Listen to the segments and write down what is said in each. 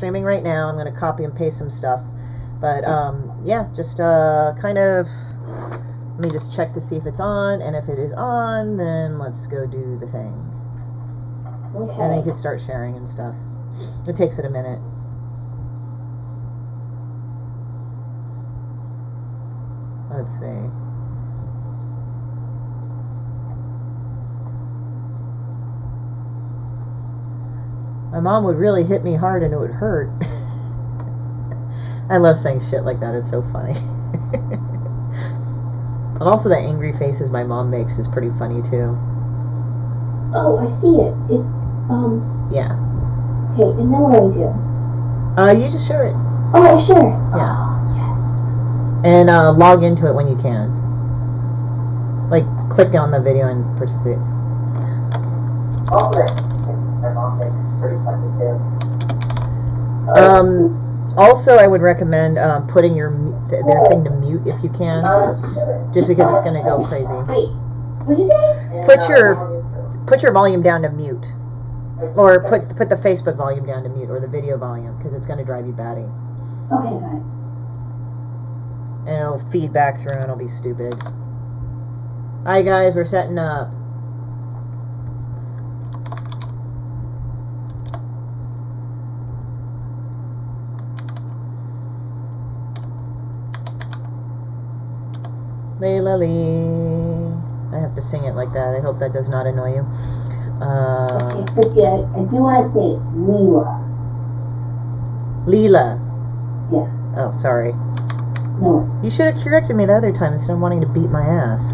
streaming right now. I'm going to copy and paste some stuff. But, yeah, just kind of... Let me just check to see if it's on. And if it is on, then let's go do the thing. Okay. And then you can start sharing and stuff. It takes it a minute. Let's see. My mom would really hit me hard and it would hurt. I love saying shit like that. It's so funny. And also the angry faces my mom makes is pretty funny too. Oh, I see it. It's, Yeah. Okay, and then what do I do? You just share it. Oh, sure. Yeah. Oh, yes. And log into it when you can. Like, click on the video and participate. Also, my mom thinks it's pretty funny too. Also, I would recommend putting their thing to mute if you can, just because it's going to go crazy. Wait, what'd you say? Put your volume down to mute, or put the Facebook volume down to mute, or the video volume, because it's going to drive you batty. Okay, got it. And it'll feed back through, and it'll be stupid. Hi guys, we're setting up. Layla Lee. I have to sing it like that. I hope that does not annoy you. Okay, Christie, I do want to say Leela. Leela. Yeah. Oh, sorry. No. You should have corrected me the other time instead of wanting to beat my ass.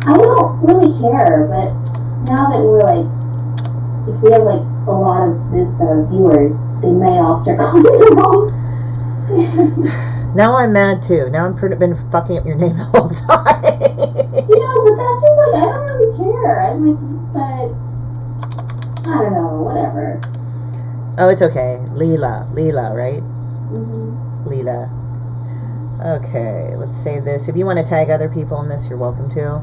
I don't really care, but now that we're like, if we have like a lot of viewers, they may all start calling me wrong. Now I'm mad too. Now I've been fucking up your name the whole time. But that's just like, I don't really care. I'm like, but I don't know, whatever. Oh, it's okay. Leela, right? Mm-hmm. Leela. Okay, let's save this. If you want to tag other people in this, you're welcome to.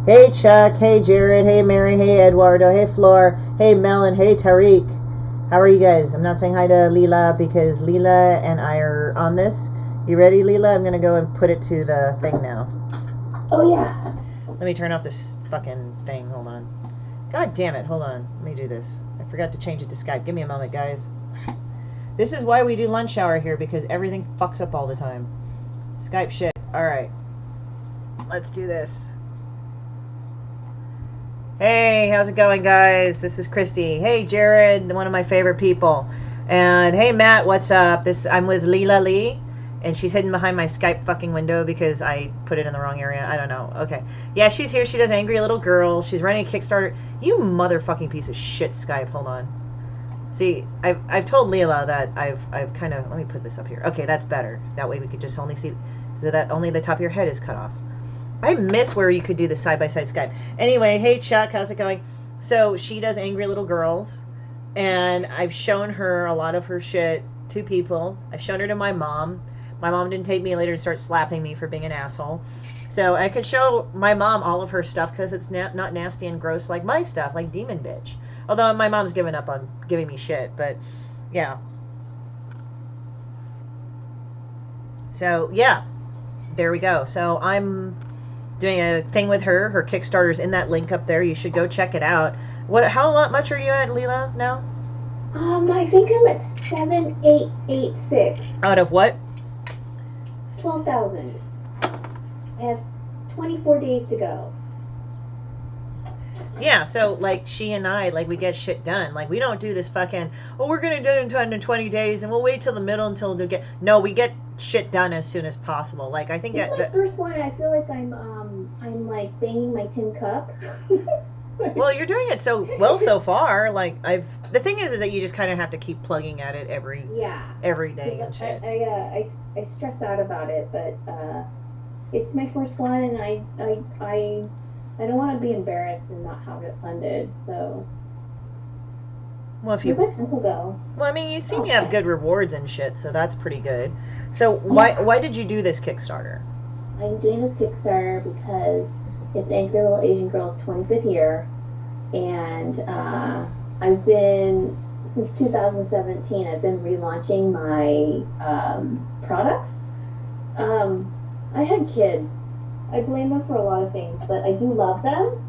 Hey Chuck, hey Jared, hey Mary, hey Eduardo, hey Flor, hey Melon, hey Tariq. How are you guys? I'm not saying hi to Leela because Leela and I are on this. You ready, Leela? I'm going to go and put it to the thing now. Oh, yeah. Let me turn off this fucking thing. Hold on. God damn it. Hold on. Let me do this. I forgot to change it to Skype. Give me a moment, guys. This is why we do lunch hour here, because everything fucks up all the time. Skype shit. Alright. Let's do this. Hey, how's it going, guys? This is Christy. Hey, Jared, one of my favorite people. And hey, Matt, what's up? I'm with Leela Lee, and she's hidden behind my Skype fucking window because I put it in the wrong area. I don't know. Okay. Yeah, she's here. She does Angry Little Girl. She's running a Kickstarter. You motherfucking piece of shit, Skype. Hold on. See, I've told Leela that I've kind of... Let me put this up here. Okay, that's better. That way we could just only see... So that only the top of your head is cut off. I miss where you could do the side-by-side Skype. Anyway, hey Chuck, how's it going? So she does Angry Little Girls, and I've shown her a lot of her shit to people. I've shown her to my mom. My mom didn't take me later and start slapping me for being an asshole. So I could show my mom all of her stuff because it's not nasty and gross like my stuff, like Demon Bitch. Although my mom's given up on giving me shit, but yeah. So yeah, there we go. So I'm doing a thing with her. Her Kickstarter's in that link up there. You should go check it out. How much are you at, Leela, now? I think I'm at 7,886. Out of what? 12,000. I have 24 days to go. Yeah, so, like, she and I, like, we get shit done. Like, we don't do this fucking, we're going to do it in 20 days, and we'll wait till the middle until we get... No, we get shit done as soon as possible. Like, I think... It's my first one, and I feel like I'm like, banging my tin cup. Well, you're doing it so well so far. Like, the thing is that you just kind of have to keep plugging at it every day and shit. I stress out about it, but it's my first one, and I don't want to be embarrassed and not have it funded, so... Well, if you... Where'd my pencil go? Well, I mean, you seem to have good rewards and shit, so that's pretty good. So, why did you do this Kickstarter? I'm doing this Kickstarter because it's Angry Little Asian Girl's 25th year, and I've been since 2017, I've been relaunching my products. I had kids. I blame them for a lot of things, but I do love them.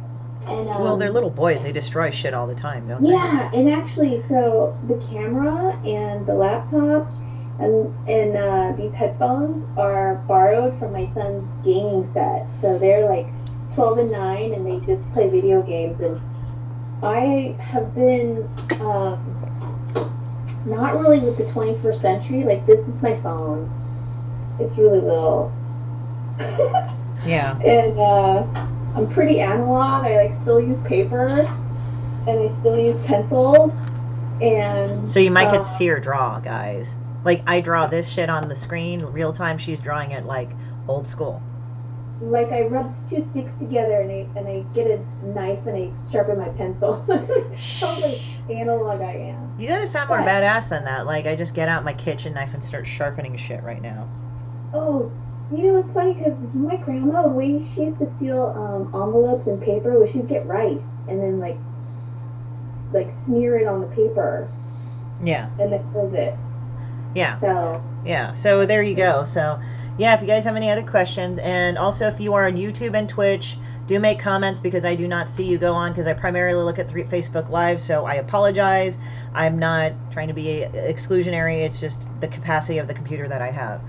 And well, they're little boys. They destroy shit all the time, don't yeah, and actually, so the camera and the laptop and these headphones are borrowed from my son's gaming set. So they're like 12 and 9, and they just play video games. And I have been not really with the 21st century. Like, this is my phone. It's really little. they? Yeah. And I'm pretty analog. I like still use paper, and I still use pencil. And So you might get see her draw, guys. Like, I draw this shit on the screen real time. She's drawing it like old school. like I rub two sticks together and I get a knife and I sharpen my pencil. That's how like analog I am. You gotta sound more badass than that. Like, I just get out my kitchen knife and start sharpening shit right now. Oh, you know, it's funny because my grandma, the way she used to seal envelopes and paper was she'd get rice and then like smear it on the paper. Yeah. And then close it. Yeah. So. Yeah. So there you go. So, yeah, if you guys have any other questions, and also if you are on YouTube and Twitch, do make comments because I do not see you go on because I primarily look at Facebook Live, so I apologize. I'm not trying to be exclusionary. It's just the capacity of the computer that I have.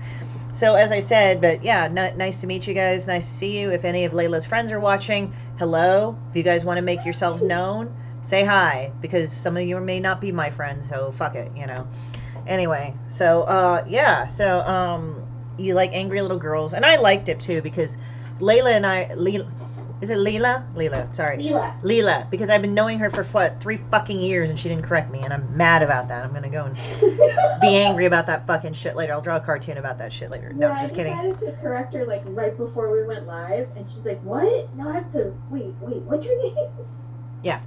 So as I said, but yeah, nice to meet you guys. Nice to see you. If any of Layla's friends are watching, hello. If you guys want to make yourselves known, say hi, because some of you may not be my friends, so fuck it, you know. Anyway, so yeah, so you like angry little girls, and I liked it too because Layla and I, is it Leela? Leela, sorry. Leela, because I've been knowing her for what, 3 fucking years, and she didn't correct me, and I'm mad about that. I'm gonna go and be angry about that fucking shit later. I'll draw a cartoon about that shit later. No, yeah, just kidding. I decided to correct her like right before we went live, and she's like, "What? Now I have to wait. What's your name?" Yeah.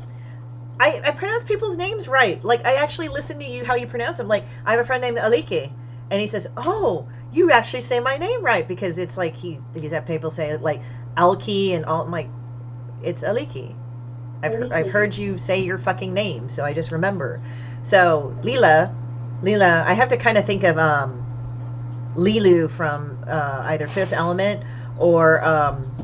I pronounce people's names right. Like, I actually listen to you how you pronounce them. Like, I have a friend named Aliki, and he says, "Oh, you actually say my name right," because it's like he's had people say it like Alki and all. I'm like, it's Aliki. I've heard you say your fucking name, so I just remember. So Leela, I have to kind of think of Lilu from either Fifth Element or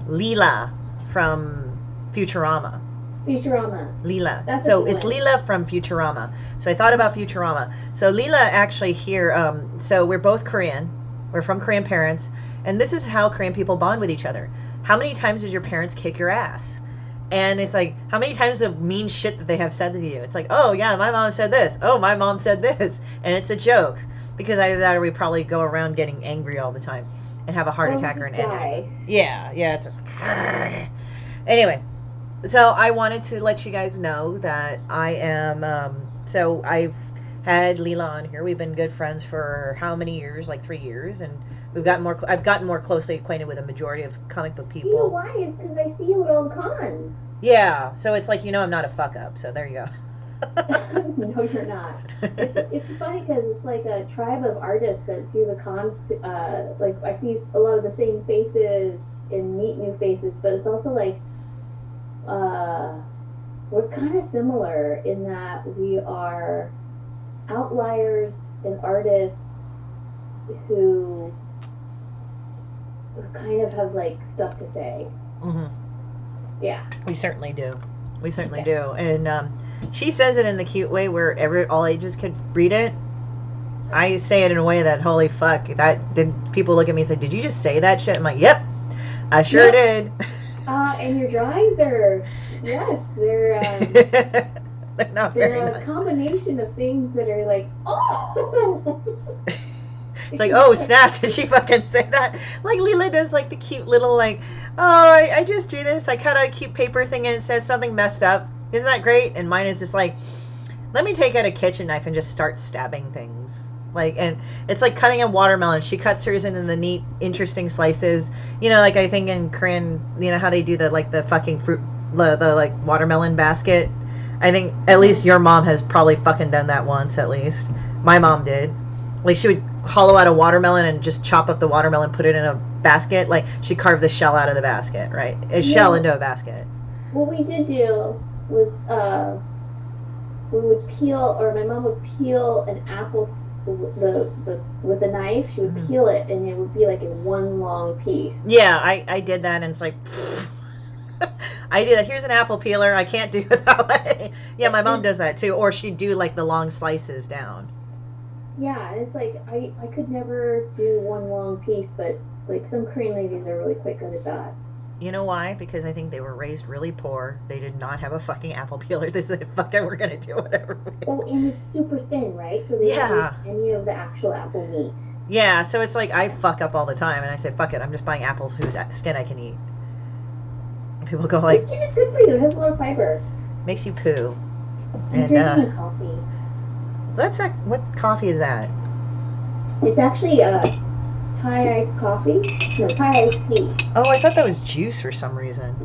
Leela from Futurama. Leela. That's so it's Leela from Futurama. So I thought about Futurama. So Leela actually here, so we're both Korean. We're from Korean parents. And this is how Korean people bond with each other. How many times did your parents kick your ass? And it's like, how many times the mean shit that they have said to you? It's like, oh yeah, my mom said this. Oh, my mom said this. And it's a joke. Because either that or we probably go around getting angry all the time. And have a heart attack or an aneurysm. Yeah, it's just... Anyway. So I wanted to let you guys know that I am, so I've had Leela on here. We've been good friends for how many years? Like 3 years. And I've gotten more closely acquainted with a majority of comic book people. You know why? It's because I see you at all the cons. Yeah. So it's like, I'm not a fuck up. So there you go. No, you're not. It's funny because it's like a tribe of artists that do the cons. Like I see a lot of the same faces and meet new faces, but it's also like, we're kind of similar in that we are outliers and artists who kind of have like stuff to say. Mm-hmm. Yeah, we certainly do. Do. And she says it in the cute way where all ages could read it. I say it in a way that, holy fuck, people look at me and say, "Did you just say that shit?" I'm like, "Yep, I sure did." And your drawings are, yes, they're not very they're a nice. combination of things that are like, oh. It's like, oh snap, did she fucking say that? Like Leela does like the cute little like, oh, I just drew this. I cut out a cute paper thing and it says something messed up. Isn't that great? And mine is just like, let me take out a kitchen knife and just start stabbing things. Like, and it's like cutting a watermelon. She cuts hers into the neat, interesting slices. Like I think in Korean, how they do the fucking fruit, the like watermelon basket. I think at least your mom has probably fucking done that once at least. My mom did. Like she would hollow out a watermelon and just chop up the watermelon, put it in a basket. Like she carved the shell out of the basket, right? A shell into a basket. What we did do was we would peel, or my mom would peel an apple with a knife. She would peel it, and it would be like in one long piece. Yeah, I did that, and it's like, I do that. Here's an apple peeler. I can't do it that way. Yeah, my mom does that too, or she'd do like the long slices down. Yeah, and it's like I could never do one long piece, but like some Korean ladies are really quite good at that. You know why? Because I think they were raised really poor. They did not have a fucking apple peeler. They said, fuck it, we're going to do whatever. Oh, and it's super thin, right? So they don't use any of the actual apple meat. Yeah, so it's like I fuck up all the time, and I say, fuck it, I'm just buying apples whose skin I can eat. And people go like... The skin is good for you. It has a lot of fiber. Makes you poo. I'm drinking a coffee. That's like, what coffee is that? It's actually Thai iced coffee. No, Thai iced tea. Oh, I thought that was juice for some reason.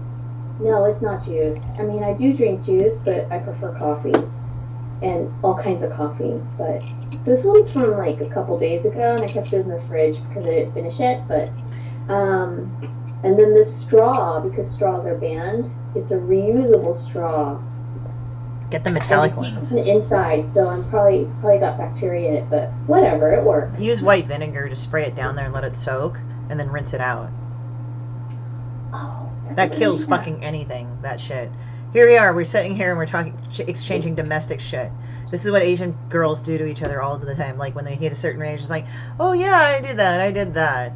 No, it's not juice. I mean, I do drink juice, but I prefer coffee. And all kinds of coffee. But this one's from like a couple days ago, and I kept it in the fridge because I didn't finish it. But, and then this straw, because straws are banned, it's a reusable straw. Get the metallic ones. The inside, so it's probably got bacteria in it, but whatever, it works. Use white vinegar to spray it down there and let it soak, and then rinse it out. Oh, that kills fucking anything. That shit. Here we are. We're sitting here and we're talking, exchanging domestic shit. This is what Asian girls do to each other all the time. Like when they hit a certain age, it's like, oh yeah, I did that. I did that.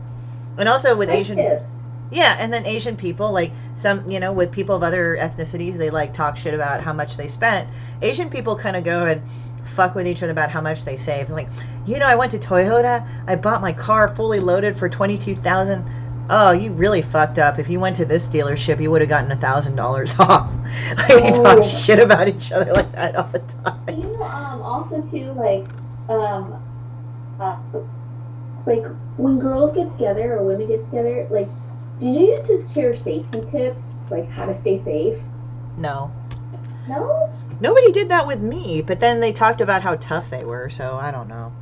And also with Asian. Tips. Yeah, and then Asian people, like some, with people of other ethnicities, they like talk shit about how much they spent. Asian people kind of go and fuck with each other about how much they saved. Like, I went to Toyota, I bought my car fully loaded for $22,000. Oh, you really fucked up. If you went to this dealership, you would have gotten $1,000 off. Like, they talk shit about each other like that all the time. Also too, like when girls get together or women get together, like, did you used to share safety tips, like how to stay safe? No. No? Nobody did that with me, but then they talked about how tough they were, so I don't know.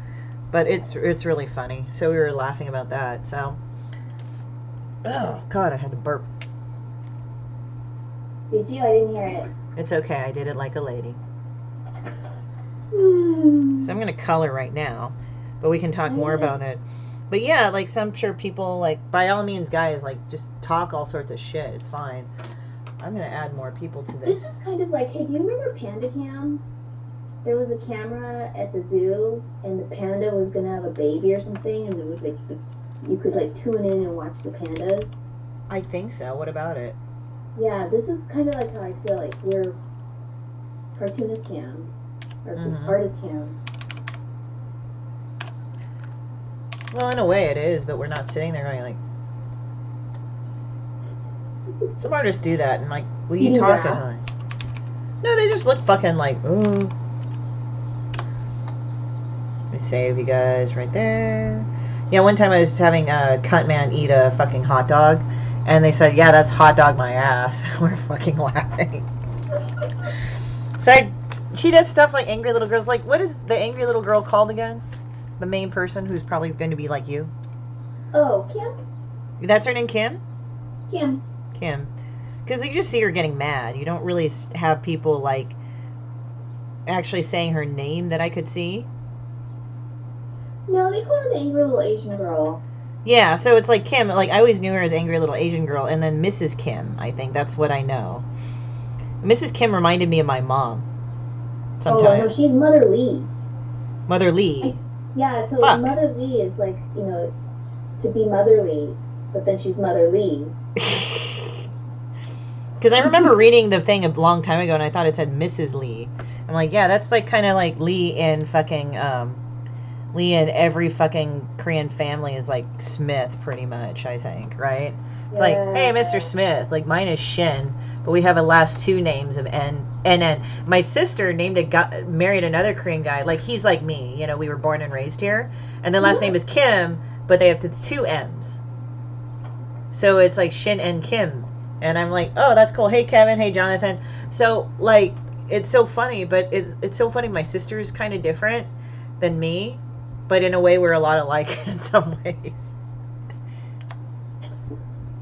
But it's really funny. So we were laughing about that, so. Oh, God, I had to burp. Did you? I didn't hear it. It's okay, I did it like a lady. So I'm going to color right now, but we can talk more about it. But yeah, like I'm sure people, like, by all means, guys, like, just talk all sorts of shit. It's fine. I'm going to add more people to this. This is kind of like, hey, do you remember Panda Cam? There was a camera at the zoo, and the panda was going to have a baby or something, and it was like, you could like tune in and watch the pandas. I think so. What about it? Yeah, this is kind of like how I feel like we're cartoonist cams, or artist cams. Well, in a way it is, but we're not sitting there going like... Some artists do that, and like, will you talk or something? No, they just look fucking like, ooh. Let me save you guys right there. Yeah, one time I was having a cunt man eat a fucking hot dog, and they said, yeah, that's hot dog my ass. We're fucking laughing. So she does stuff like Angry Little Girls. Like, what is the Angry Little Girl called again? The main person who's probably going to be like you. Oh, Kim? That's her name, Kim? Kim. Kim. Because you just see her getting mad. You don't really have people, like, actually saying her name that I could see. No, they call her the Angry Little Asian Girl. Yeah, so it's like Kim. Like, I always knew her as Angry Little Asian Girl, and then Mrs. Kim, I think. That's what I know. Mrs. Kim reminded me of my mom. Sometimes. Oh, no, she's Mother Lee. Mother Lee? Yeah, so Mother Lee is like, to be motherly, but then she's Mother Lee. Because I remember reading the thing a long time ago, and I thought it said Mrs. Lee. I'm like, yeah, that's like kind of like Lee in fucking, Lee in every fucking Korean family is like Smith, pretty much, I think, right? It's like, hey, Mr. Smith. Like, mine is Shinn, but we have the last two names of N. My sister married another Korean guy. Like, he's like me. We were born and raised here. And their last name is Kim, but they have the two M's. So it's like Shinn and Kim. And I'm like, oh, that's cool. Hey, Kevin. Hey, Jonathan. So, like, it's so funny, but it's so funny. My sister is kind of different than me, but in a way we're a lot alike in some ways.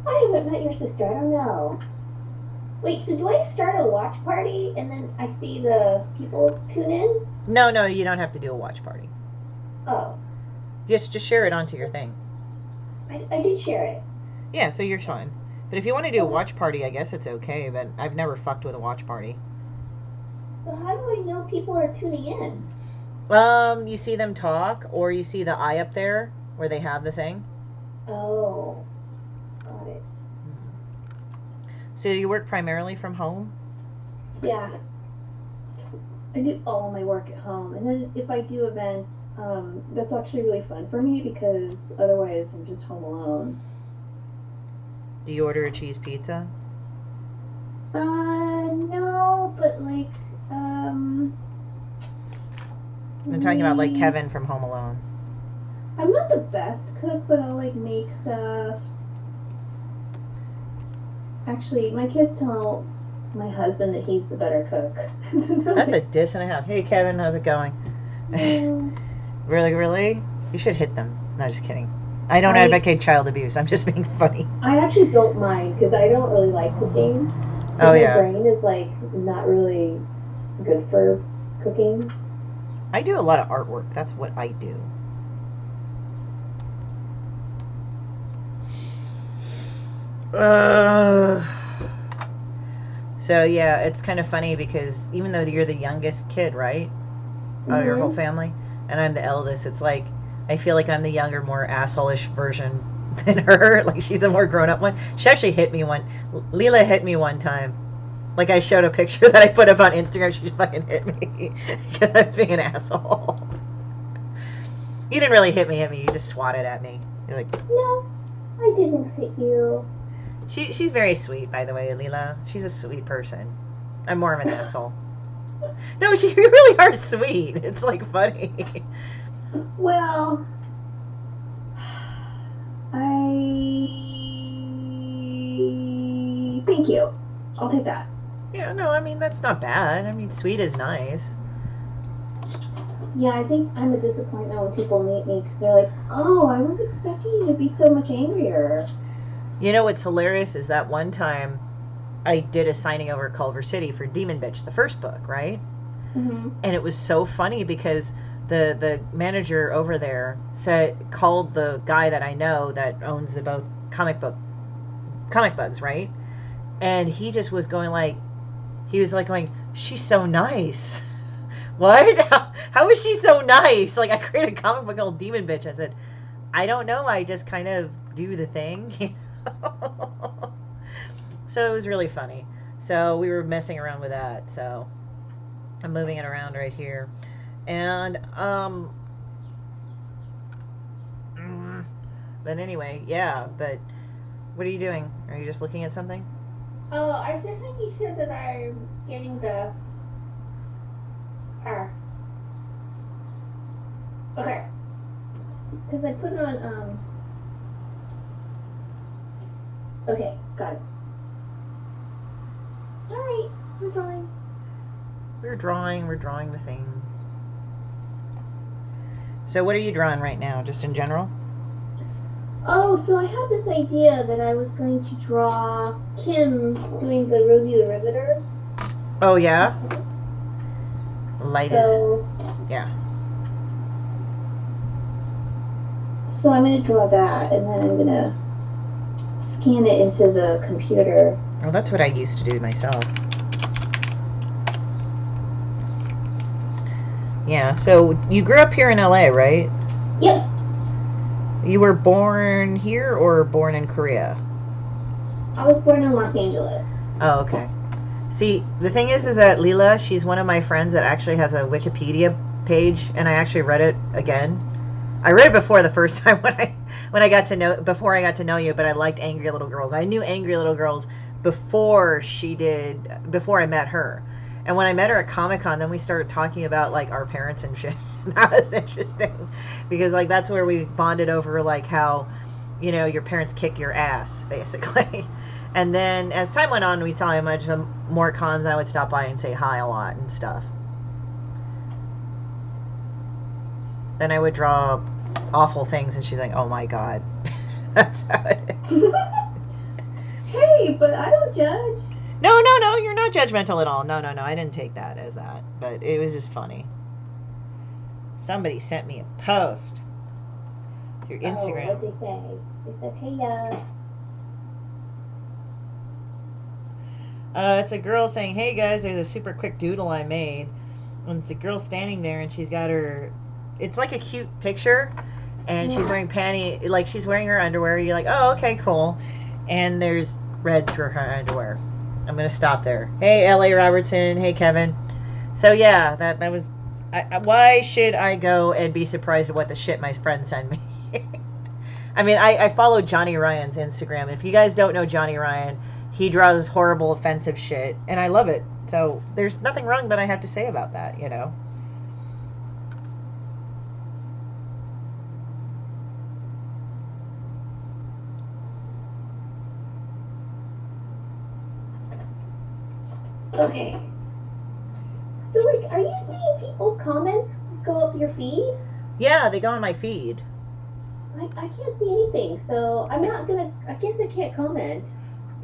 I haven't met your sister. I don't know. Wait, so do I start a watch party and then I see the people tune in? No, you don't have to do a watch party. Oh. Just share it onto your thing. I did share it. Yeah, so you're fine. But if you want to do a watch party, I guess it's okay, but I've never fucked with a watch party. So how do I know people are tuning in? You see them talk, or you see the eye up there where they have the thing. Oh. Got it. So you work primarily from home? Yeah. I do all my work at home. And then if I do events, that's actually really fun for me because otherwise I'm just home alone. Do you order a cheese pizza? No, but like, I'm talking about like Kevin from Home Alone. I'm not the best cook, but I'll like make stuff. Actually, my kids tell my husband that he's the better cook. That's a diss and a half. Hey Kevin, how's it going? Really? You should hit them. No, just kidding. I don't advocate child abuse. I'm just being funny. I actually don't mind because I don't really like cooking. Oh yeah. My brain is like not really good for cooking. I do a lot of artwork. That's what I do. So yeah, it's kind of funny because even though you're the youngest kid, right? Out of your whole family, and I'm the eldest, it's like I feel like I'm the younger, more asshole-ish version than her. Like she's the more grown-up one. She actually hit me one. Leela hit me one time. Like I showed a picture that I put up on Instagram. She fucking hit me because I was being an asshole. You didn't really hit me. You just swatted at me. You're like, no, I didn't hit you. She's very sweet, by the way, Leela. She's a sweet person. I'm more of an asshole. No, you really are sweet. It's like funny. Well, thank you. I'll take that. Yeah, no, I mean, that's not bad. I mean, sweet is nice. Yeah, I think I'm a disappointment when people meet me because they're like, oh, I was expecting you to be so much angrier. You know what's hilarious is that one time I did a signing over at Culver City for Demon Bitch, the first book, right? Mm-hmm. And it was so funny because the manager over there called the guy that I know that owns the both comic bugs, right? And he just was going like, she's so nice. What? How is she so nice? Like I created a comic book called Demon Bitch. I said, I don't know. I just kind of do the thing. So it was really funny. So we were messing around with that. So I'm moving it around right here. And but anyway, yeah, but what are you doing? Are you just looking at something? Oh, I'm just making sure that I'm getting the okay. Because I put it on okay, got it. Alright, we're drawing. We're drawing the thing. So what are you drawing right now, just in general? Oh, so I had this idea that I was going to draw Kim doing the Rosie the Riveter. Oh, yeah? Light So, yeah. So I'm going to draw that, and then I'm going to scan it into the computer. Well, that's what I used to do myself. Yeah, so you grew up here in LA, right? Yep. You were born here or born in Korea? I was born in Los Angeles. Oh, okay. See, the thing is that Leela, she's one of my friends that actually has a Wikipedia page, and I actually read it again. I read it before the first time before I got to know you, but I liked Angry Little Girls. I knew Angry Little Girls before I met her. And when I met her at Comic-Con, then we started talking about like our parents and shit. That was interesting because like that's where we bonded over like how, you know, your parents kick your ass basically. And then as time went on, we saw how much more cons, and I would stop by and say hi a lot and stuff. Then I would draw awful things, and she's like, "Oh my god," that's how it is. Hey, but I don't judge. No, you're not judgmental at all. No, I didn't take that as that. But it was just funny. Somebody sent me a post through Instagram. Oh, what'd they say? They said, hey, It's a girl saying, hey guys, there's a super quick doodle I made. And it's a girl standing there and she's got her, it's like a cute picture. And she's wearing like she's wearing her underwear. You're like, oh, okay, cool. And there's red through her underwear. I'm going to stop there. Hey, L.A. Robertson. Hey, Kevin. So yeah, that was, why should I go and be surprised at what the shit my friends send me? I mean, I follow Johnny Ryan's Instagram. If you guys don't know Johnny Ryan, he draws horrible, offensive shit, and I love it. So there's nothing wrong that I have to say about that, you know? Okay. So, like, are you seeing people's comments go up your feed? Yeah, they go on my feed. I can't see anything, so I'm not gonna, I guess I can't comment.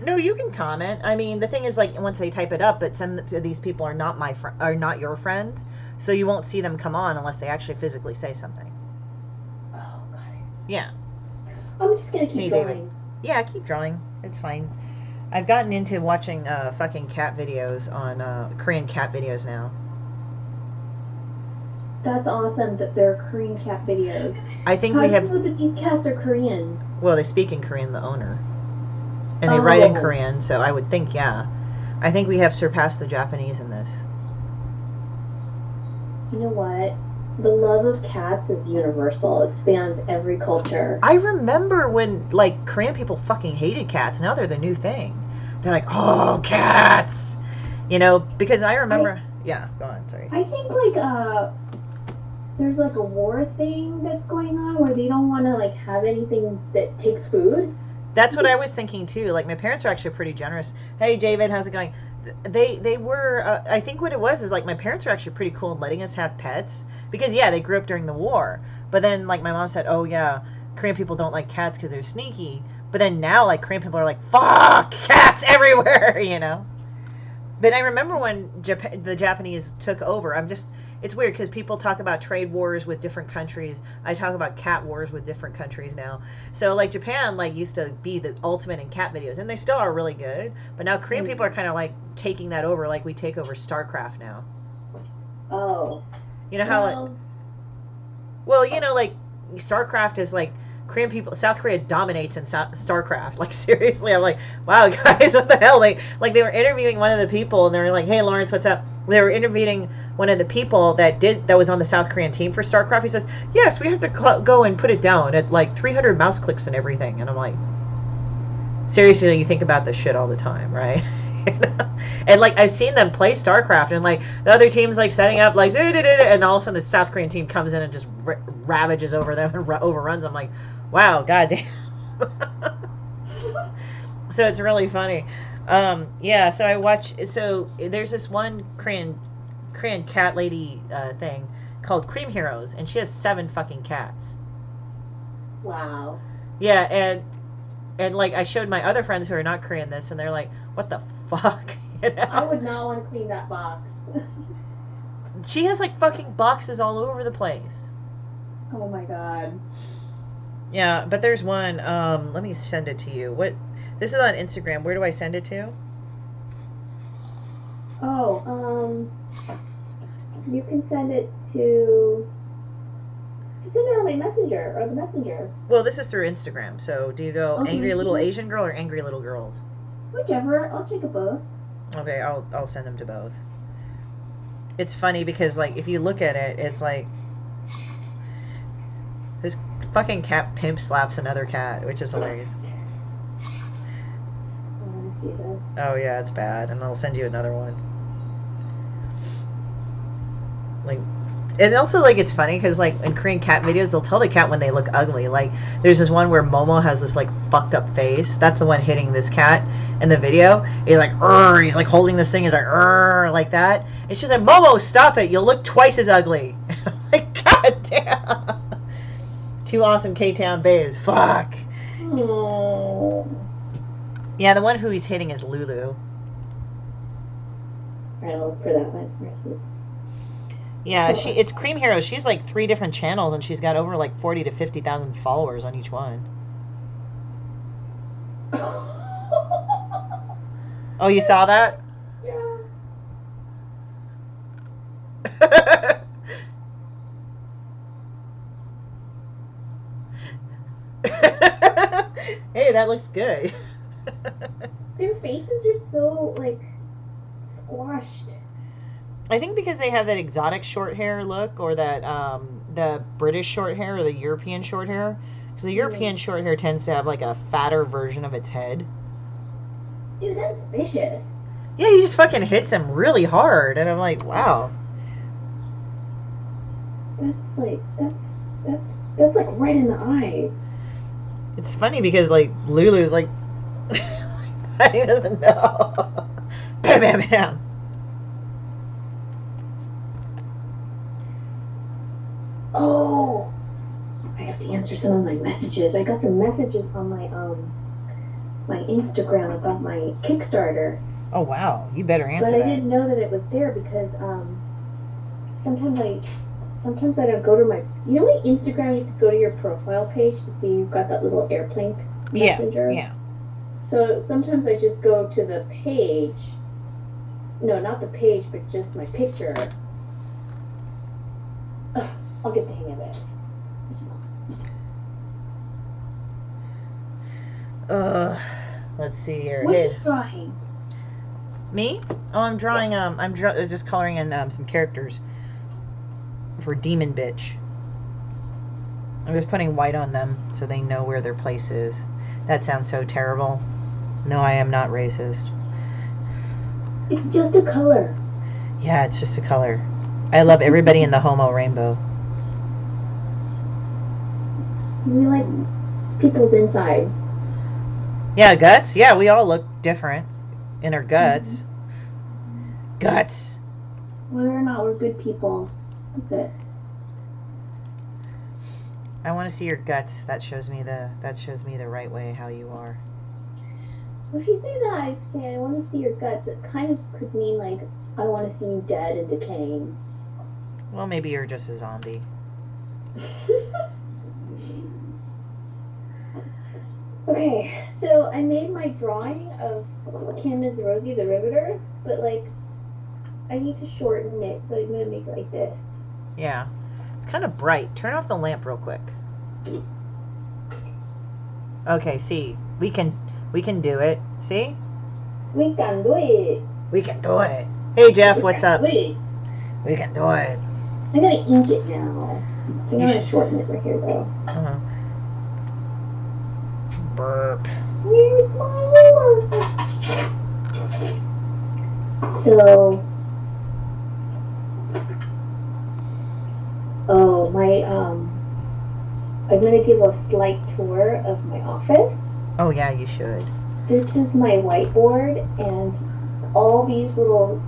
No, you can comment. I mean, the thing is, like, once they type it up, but some of these people are not are not your friends, so you won't see them come on unless they actually physically say something. Oh, got it. Yeah. I'm just gonna keep drawing. David. Yeah, keep drawing. It's fine. I've gotten into watching fucking cat videos on Korean cat videos now. That's awesome that they're Korean cat videos. I think How we do have. you know that these cats are Korean? Well, they speak in Korean, the owner, and they write in Korean. So I would think, yeah, I think we have surpassed the Japanese in this. You know what? The love of cats is universal. It spans every culture. I remember when, like, Korean people fucking hated cats. Now they're the new thing. They're like, oh, cats! You know, because I remember... yeah, go on, sorry. I think, like, there's, like, a war thing that's going on where they don't want to, like, have anything that takes food. That's what I was thinking, too. Like, my parents are actually pretty generous. Hey, David, how's it going? They were... I think what it was is, like, my parents were actually pretty cool in letting us have pets. Because, yeah, they grew up during the war. But then, like, my mom said, oh, yeah, Korean people don't like cats because they're sneaky. But then now, like, Korean people are like, fuck, cats everywhere, you know? But I remember when the Japanese took over, it's weird because people talk about trade wars with different countries. I talk about cat wars with different countries now. So, like, Japan, like, used to be the ultimate in cat videos. And they still are really good. But now Korean people are kind of, like, taking that over like we take over StarCraft now. Oh. You know how... well, you know, like, StarCraft is, like, Korean people... South Korea dominates in StarCraft. Like, seriously, I'm like, wow, guys, what the hell? They were interviewing one of the people, and they were like, hey, Lawrence, what's up? They were interviewing one of the people that was on the South Korean team for StarCraft. He says, yes, we have to go and put it down at, like, 300 mouse clicks and everything. And I'm like, seriously, you think about this shit all the time, right? And, like, I've seen them play StarCraft, and, like, the other team's, like, setting up, like, and all of a sudden the South Korean team comes in and just ravages over them and overruns them. Like, wow, goddamn. So it's really funny. Yeah, so I watch. So there's this one Korean cat lady thing called Cream Heroes, and she has 7 fucking cats. Wow. Yeah, and like I showed my other friends who are not Korean this, and they're like, what the fuck? You know? I would not want to clean that box. She has like fucking boxes all over the place. Oh my god. Yeah, but there's one. Let me send it to you. This is on Instagram. Where do I send it to? Oh, you can send it to... Just send it on my messenger, or the messenger. Well, this is through Instagram. So do you go Okay. Angry Little Asian Girl or Angry Little Girls? Whichever. I'll check it both. Okay, I'll send them to both. It's funny because, like, if you look at it, it's like this fucking cat pimp slaps another cat, which is hilarious. I want to see this. Oh yeah, it's bad, and I'll send you another one. Like, and also, like, it's funny because, like, in Korean cat videos, they'll tell the cat when they look ugly. Like, there's this one where Momo has this, like, fucked up face. That's the one hitting this cat in the video. He's like, "Urgh," he's like holding this thing. He's like, "Urgh," like that. And she's like, Momo, stop it. You'll look twice as ugly. I'm like, god damn. 2 awesome K-Town babes. Fuck. Oh. Yeah, the one who he's hitting is Lulu. trying to look for that one. Yeah, it's Cream Hero. She's like 3 different channels, and she's got over like 40 to 50,000 followers on each one. Oh, you saw that? Yeah. Hey, that looks good. Their faces are so like squashed. I think because they have that exotic short hair look, or that the British short hair or the European short hair. Because the European short hair tends to have like a fatter version of its head. Dude, that's vicious. Yeah, he just fucking hits him really hard, and I'm like, wow. That's like that's like right in the eyes. It's funny because like Lulu's like he doesn't know. Bam, bam, bam. Oh, I have to answer some of my messages. I got some messages on my Instagram about my Kickstarter. Oh wow, you better answer that. But I didn't know that it was there because sometimes I don't go to my. You know, my Instagram, you have to go to your profile page to see you've got that little airplane messenger. Yeah. So sometimes I just go to the page. No, not the page, but just my picture. Ugh, I'll get the hang of it. Let's see here. What are you drawing? Me? Oh, I'm drawing. I'm just coloring in some characters for Demon Bitch. I'm just putting white on them so they know where their place is. That sounds so terrible. No, I am not racist. It's just a color. Yeah, it's just a color. I love everybody in the homo rainbow. We like people's insides. Yeah, guts. Yeah, we all look different in our guts. Mm-hmm. Guts. Whether or not we're good people, that's it. I want to see your guts. That shows me the right way how you are. Well, if you say that, I say I want to see your guts. It kind of could mean like I want to see you dead and decaying. Well, maybe you're just a zombie. Okay, so I made my drawing of Kim as Rosie the Riveter, but like I need to shorten it, so I'm gonna make it like this. Yeah, it's kind of bright. Turn off the lamp real quick. Okay, see, we can do it. See? We can do it. We can do it. Hey Jeff, what's up? We can do it. I'm gonna ink it now. So I'm gonna shorten it right here though. Uh-huh. Burp. Where's my ruler? So, I'm gonna give a slight tour of my office. Oh yeah, you should. This is my whiteboard, and all these little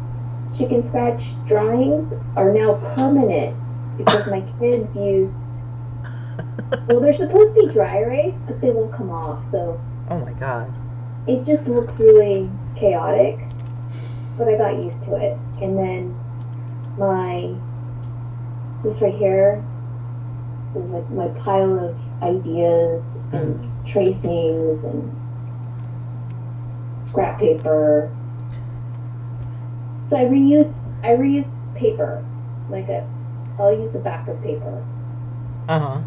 chicken scratch drawings are now permanent because my kids used. Well, they're supposed to be dry erase, but they won't come off, so. Oh my god. It just looks really chaotic, but I got used to it. And then this right here is like my pile of ideas and tracings and scrap paper. So I reused paper, I'll use the back of paper. Uh-huh.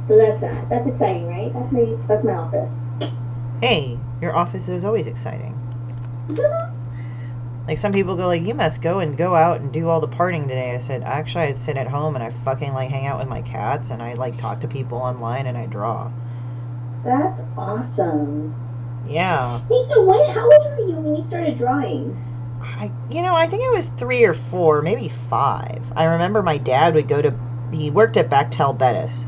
So that's that. That's exciting, right? That's my office. Hey, your office is always exciting. Like some people go like, you must go out and do all the partying today. I said, actually I sit at home and I fucking like hang out with my cats and I like talk to people online and I draw. That's awesome. Yeah. Hey, so how old were you when you started drawing? I think I was 3 or 4, maybe 5. I remember my dad would he worked at Bechtel Bettis,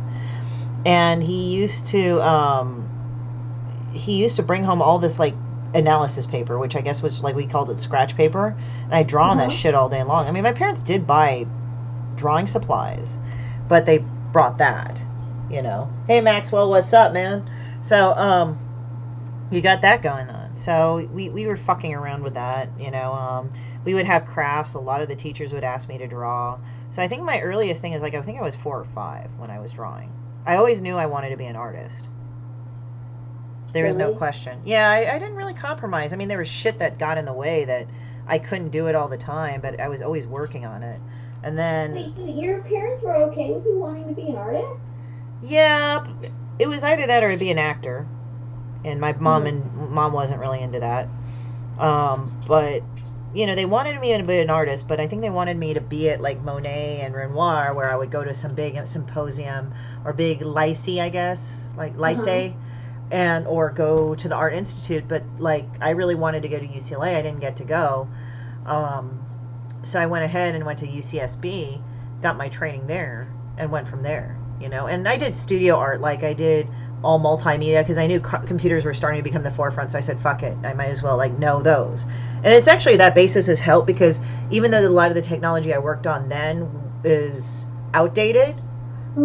and he used to bring home all this like analysis paper, which I guess was like we called it scratch paper, and I draw on that shit all day long. I mean, my parents did buy drawing supplies, but they brought that, Hey Maxwell, what's up, man? So you got that going on. So we were fucking around with that, you know. We would have crafts. A lot of the teachers would ask me to draw. So I think my earliest thing is like, I think I was 4 or 5 when I was drawing. I always knew I wanted to be an artist. There was no Really? question. Yeah, I didn't really compromise. I mean, there was shit that got in the way that I couldn't do it all the time, but I was always working on it. And then, Wait, so your parents were okay with you wanting to be an artist? yeah, it was either that or I'd be an actor. And my mom wasn't really into that. But you know, they wanted me to be an artist, but I think they wanted me to be at like Monet and Renoir, where I would go to some big symposium or big lycée, I guess, like lycée, and or go to the Art Institute. But like, I really wanted to go to UCLA. I didn't get to go, so I went ahead and went to UCSB, got my training there, and went from there. You know, and I did studio art, like I did all multimedia, because I knew computers were starting to become the forefront. So I said, fuck it, I might as well like know those. And it's actually, that basis has helped, because even though a lot of the technology I worked on then is outdated,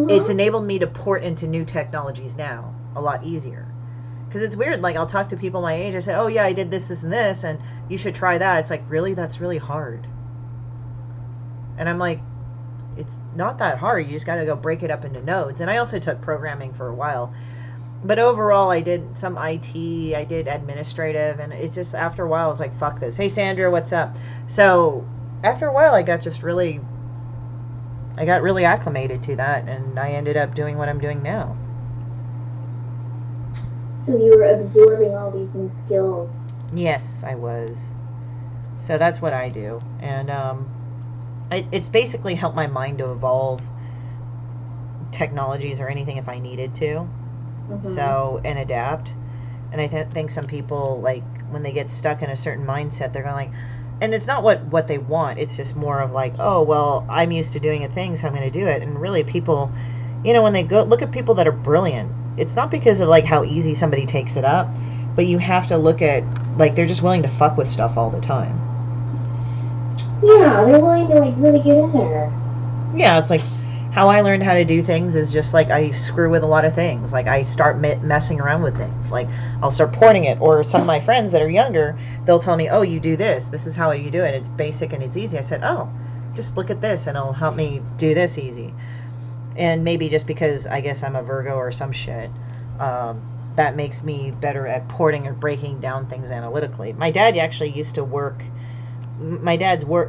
it's enabled me to port into new technologies now a lot easier. Because it's weird, like I'll talk to people my age, I say, oh yeah, I did this, this, and this, and you should try that. It's like, really? That's really hard. And I'm like, it's not that hard. You just got to go break it up into nodes. And I also took programming for a while. But overall, I did some IT, I did administrative, and it's just, after a while, I was like, fuck this. Hey, Sandra, what's up? So after a while, I got really acclimated to that, and I ended up doing what I'm doing now. So you were absorbing all these new skills. Yes, I was. So that's what I do. And it's basically helped my mind to evolve technologies or anything if I needed to. So, and adapt. And I think some people, like, when they get stuck in a certain mindset, they're going like, and it's not what they want. It's just more of like, oh, well, I'm used to doing a thing, so I'm going to do it. And really, people, you know, when they go look at people that are brilliant, it's not because of like how easy somebody takes it up, but you have to look at, like, they're just willing to fuck with stuff all the time. Yeah, they're willing to like really get in there. Yeah, it's like, how I learned how to do things is just like, I screw with a lot of things. Like, I start messing around with things. Like, I'll start porting it. Or some of my friends that are younger, they'll tell me, oh, you do this. This is how you do it. It's basic and it's easy. I said, oh, just look at this and it'll help me do this easy. And maybe just because I guess I'm a Virgo or some shit, that makes me better at porting or breaking down things analytically. My dad actually used to work...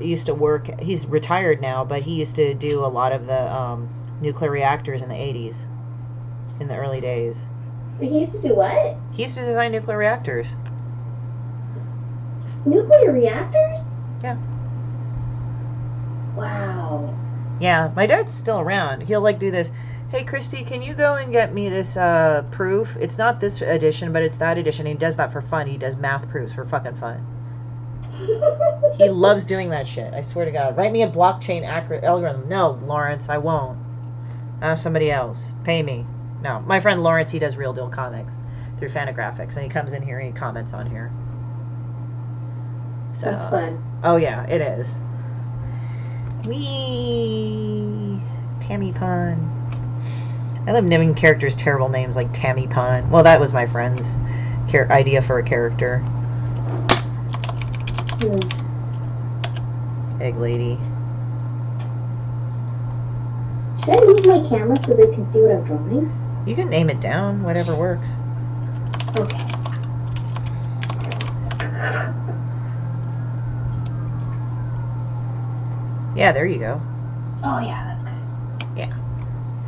used to work. He's retired now, but he used to do a lot of the nuclear reactors in the 80s, in the early days. He used to do what? He used to design nuclear reactors. Nuclear reactors? Yeah. Wow. Yeah, my dad's still around. He'll like do this. Hey, Christy, can you go and get me this proof? It's not this edition, but it's that edition. He does that for fun. He does math proofs for fucking fun. He loves doing that shit. I swear to God. Write me a blockchain algorithm. No, Lawrence, I won't. Ask somebody else. Pay me. No, my friend Lawrence, he does Real Deal Comics through Fantagraphics, and he comes in here and he comments on here. So, that's fun. Oh yeah, it is. Wee Tammy Pun. I love naming characters terrible names like Tammy Pun. Well, that was my friend's idea for a character. Egg lady. Should I move my camera so they can see what I'm drawing? You can name it down, whatever works. Okay. Yeah, there you go. Oh yeah, that's good. Yeah.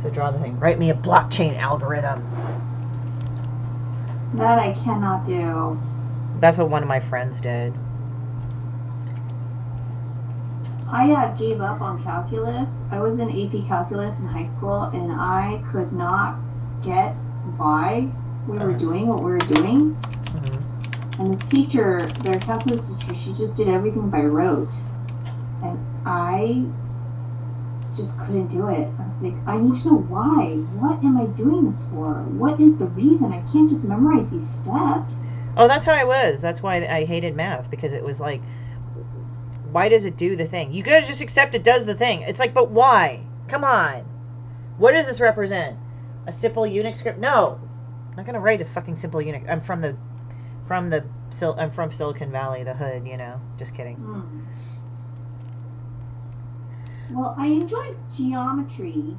So draw the thing. Write me a blockchain algorithm. That I cannot do. That's what one of my friends did. I gave up on calculus. I was in AP calculus in high school, and I could not get why we were doing what we were doing. And this teacher, their calculus teacher, she just did everything by rote. And I just couldn't do it. I was like, I need to know why. What am I doing this for? What is the reason? I can't just memorize these steps. Oh, that's how I was. That's why I hated math, because it was like, why does it do the thing? You gotta just accept it does the thing. It's like, but why? Come on. What does this represent? A simple Unix script? No. I'm not gonna write a fucking simple Unix. I'm from the I'm from Silicon Valley, the hood, you know. Just kidding. Well, I enjoyed geometry.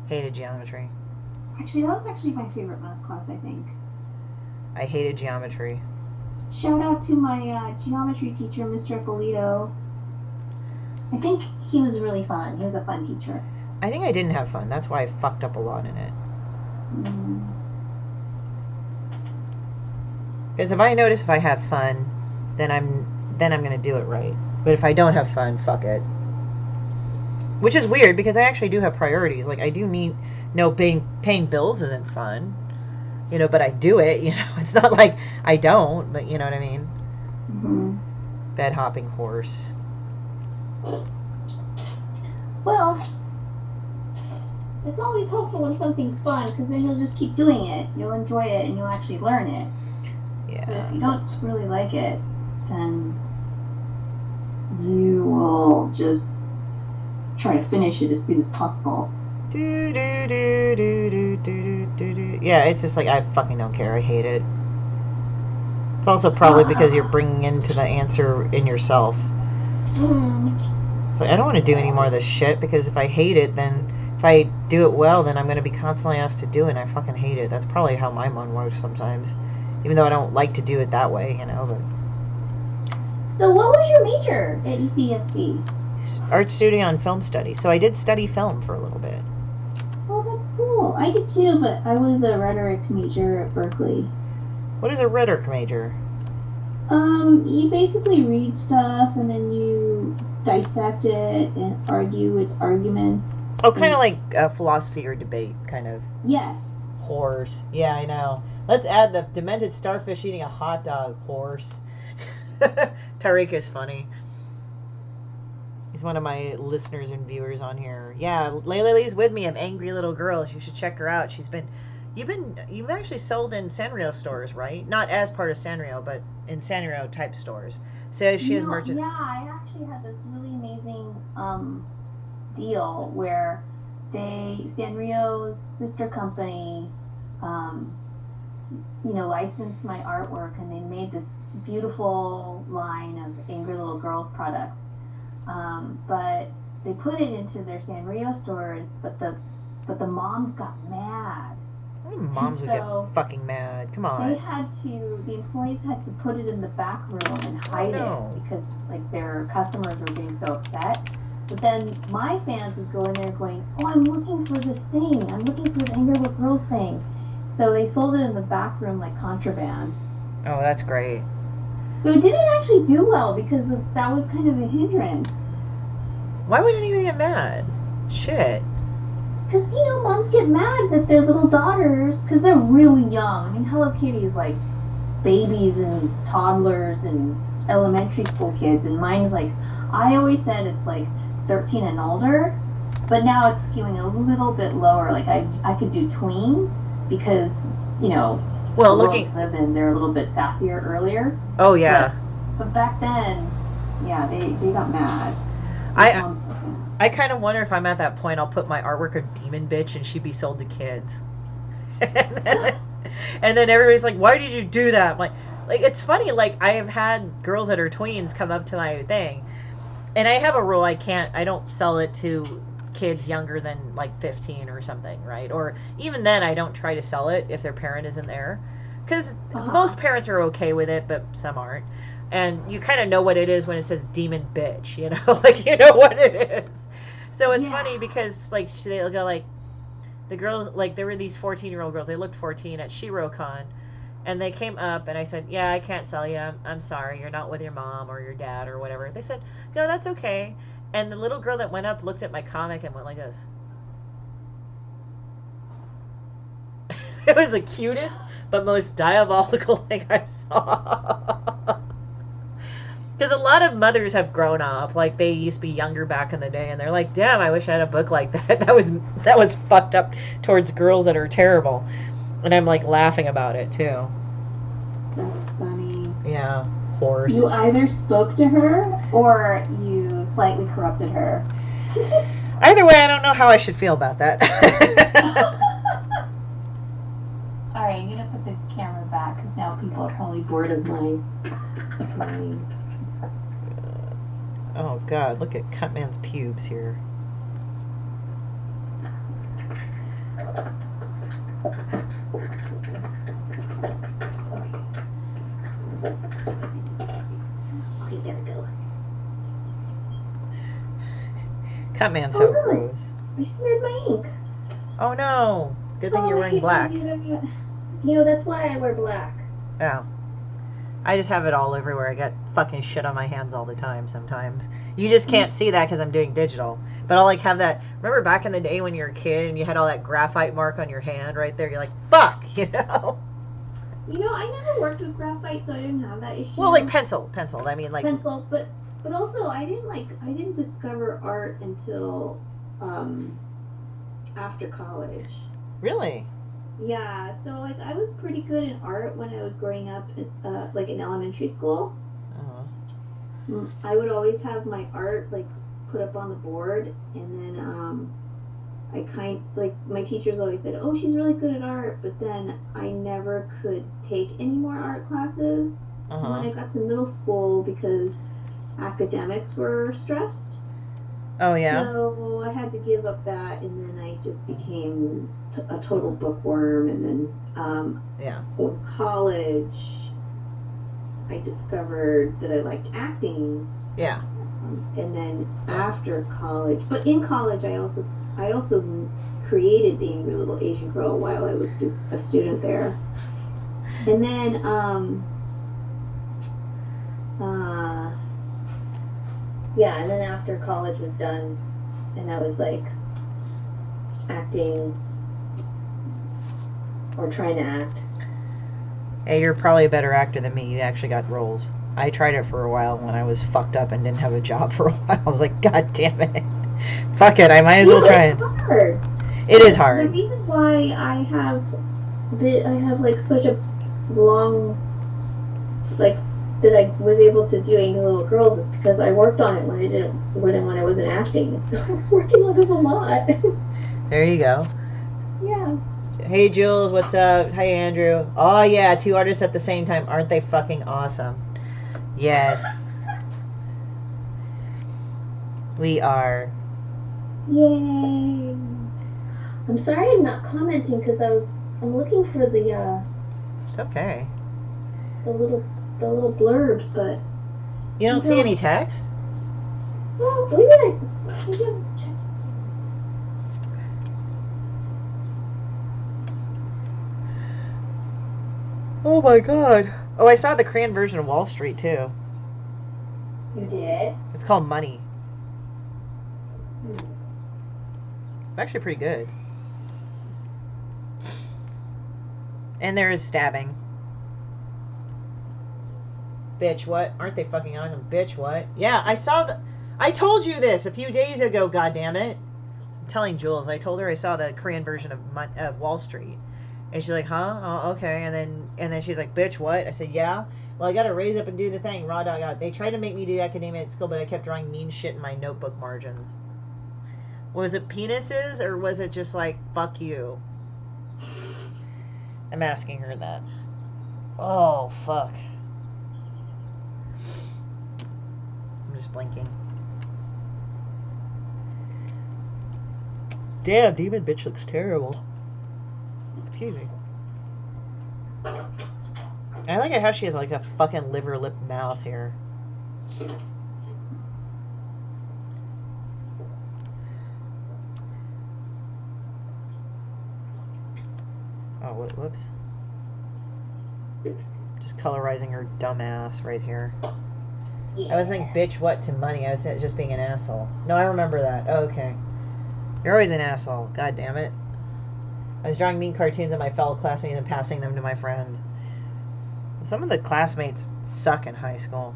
Hated geometry. Actually, that was actually my favorite math class, I think. I hated geometry. Shout out to my geometry teacher, Mr. Polito. I think he was really fun. He was a fun teacher. I think I didn't have fun. That's why I fucked up a lot in it. Because if I notice if I have fun, then I'm gonna do it right. But if I don't have fun, fuck it. Which is weird because I actually do have priorities. Like I do need paying bills isn't fun. You know, but I do it, you know. It's not like I don't, but you know what I mean? Bed hopping horse. Well, it's always hopeful when something's fun, because then you'll just keep doing it. You'll enjoy it, and you'll actually learn it. Yeah. But if you don't really like it, then you will just try to finish it as soon as possible. Yeah, it's just like, I fucking don't care. I hate it. It's also probably because you're bringing into the answer in yourself. It's like, I don't want to do any more of this shit, because if I hate it, then if I do it well, then I'm going to be constantly asked to do it, and I fucking hate it. That's probably how my mind works sometimes. Even though I don't like to do it that way, you know, but... So what was your major at UCSB? Art studio and film study. So I did study film for a little bit. Oh, that's cool. I did too, but I was a rhetoric major at Berkeley. What is a rhetoric major? You basically read stuff and then you dissect it and argue its arguments. Oh, kind of like philosophy or debate, kind of. Yes. Horse. Yeah, I know. Let's add the demented starfish eating a hot dog. Horse. Tariq is funny. He's one of my listeners and viewers on here. Yeah, Layla Lee's with me, an angry little girl. You should check her out. You've actually sold in Sanrio stores, right? Not as part of Sanrio, but in Sanrio type stores. So she has merchant. Yeah, I actually had this really amazing deal where Sanrio's sister company, licensed my artwork, and they made this beautiful line of angry little girls products. But they put it into their Sanrio stores, but the moms got mad. Moms would get fucking mad. Come on. The employees had to put it in the back room and hide it because their customers were getting so upset. But then my fans would go in there going, "Oh, I'm looking for this thing. I'm looking for the Angry Little Girls thing." So they sold it in the back room like contraband. Oh, that's great. So it didn't actually do well because that was kind of a hindrance. Why would anyone get mad? Shit. Because, moms get mad that their little daughters, because they're really young. I mean, Hello Kitty is like babies and toddlers and elementary school kids. And mine's I always said it's 13 and older, but now it's skewing a little bit lower. I could do tween because, well, and they're a little bit sassier earlier. Oh, yeah. But back then, yeah, they got mad. I kind of wonder if I'm at that point, I'll put my artwork of Demon Bitch and she'd be sold to kids. and then everybody's like, why did you do that? Like it's funny, I have had girls that are tweens come up to my thing. And I have a rule, I don't sell it to kids younger than 15 or something, right? Or even then, I don't try to sell it if their parent isn't there. Because most parents are okay with it, but some aren't. And you kind of know what it is when it says Demon Bitch, you know? You know what it is. So it's funny because, they'll go, the girls, there were these 14-year-old girls. They looked 14 at ShiroCon. And they came up, and I said, yeah, I can't sell you. I'm sorry. You're not with your mom or your dad or whatever. They said, no, that's okay. And the little girl that went up looked at my comic and went like this. It was the cutest but most diabolical thing I saw. Because a lot of mothers have grown up. They used to be younger back in the day, and they're like, damn, I wish I had a book like that. That was fucked up towards girls that are terrible. And I'm laughing about it too. That's funny. Yeah, horse. You either spoke to her or you slightly corrupted her. Either way, I don't know how I should feel about that. All Sorry, I'm gonna put the camera back because now people are probably bored of my. Oh God, look at Cutman's pubes here. Okay, there it goes. Cutman's so gross. I smeared my ink. Oh no! Good thing you're wearing black. You know, that's why I wear black. Oh. I just have it all everywhere. I got fucking shit on my hands all the time sometimes. You just can't see that because I'm doing digital. But I'll like have that. Remember back in the day when you were a kid and you had all that graphite mark on your hand right there? You're like, fuck, you know? You know, I never worked with graphite, so I didn't have that issue. Well, like pencil. I mean, like pencil, but also I didn't discover art until after college. Really? Yeah, so like I was pretty good in art when I was growing up, like in elementary school. Uh-huh. I would always have my art like put up on the board, and then my teachers always said, "Oh, she's really good at art," but then I never could take any more art classes when I got to middle school because academics were stressed. Oh yeah. So I had to give up that, and then I just became a total bookworm. And then in college, I discovered that I liked acting. Yeah. And then after college, but in college, I also created the Angry Little Asian Girl while I was just a student there. And then and then after college was done, and I was like acting or trying to act. Hey, you're probably a better actor than me. You actually got roles. I tried it for a while when I was fucked up and didn't have a job for a while. I was like, God damn it. Fuck it, I might as well try it. It's hard. It is hard. The reason why I have like such a long, like, that I was able to do Angry Little Girls is because I worked on it when I wasn't acting. So I was working on it a lot. There you go. Yeah. Hey Jules, what's up? Hey Andrew. Oh yeah, 2 artists at the same time. Aren't they fucking awesome? Yes. We are. Yay. I'm sorry I'm not commenting because I'm looking for the It's okay. the little blurbs, but You don't see any text? well, maybe I check. Oh my god. Oh, I saw the Korean version of Wall Street too. You did? It's called Money. It's actually pretty good. And there is stabbing. Bitch, what? Aren't they fucking on him? Bitch, what? Yeah, I told you this a few days ago, goddammit. I'm telling Jules. I told her I saw the Korean version of Wall Street. And she's like, huh? Oh, okay. And then she's like, bitch, what? I said, yeah. Well, I got to raise up and do the thing. Raw dog out. They tried to make me do academia at school, but I kept drawing mean shit in my notebook margins. Was it penises or was it just like, fuck you? I'm asking her that. Oh, fuck. I'm just blinking. Damn, demon bitch looks terrible. Excuse me. I like it how she has like a fucking liver lip mouth here. Oh, whoops. Just colorizing her dumb ass right here. Yeah. I was saying bitch what to Money. I was just being an asshole. No, I remember that. Oh, okay. You're always an asshole. God damn it. I was drawing mean cartoons of my fellow classmates and passing them to my friend. Some of the classmates suck in high school.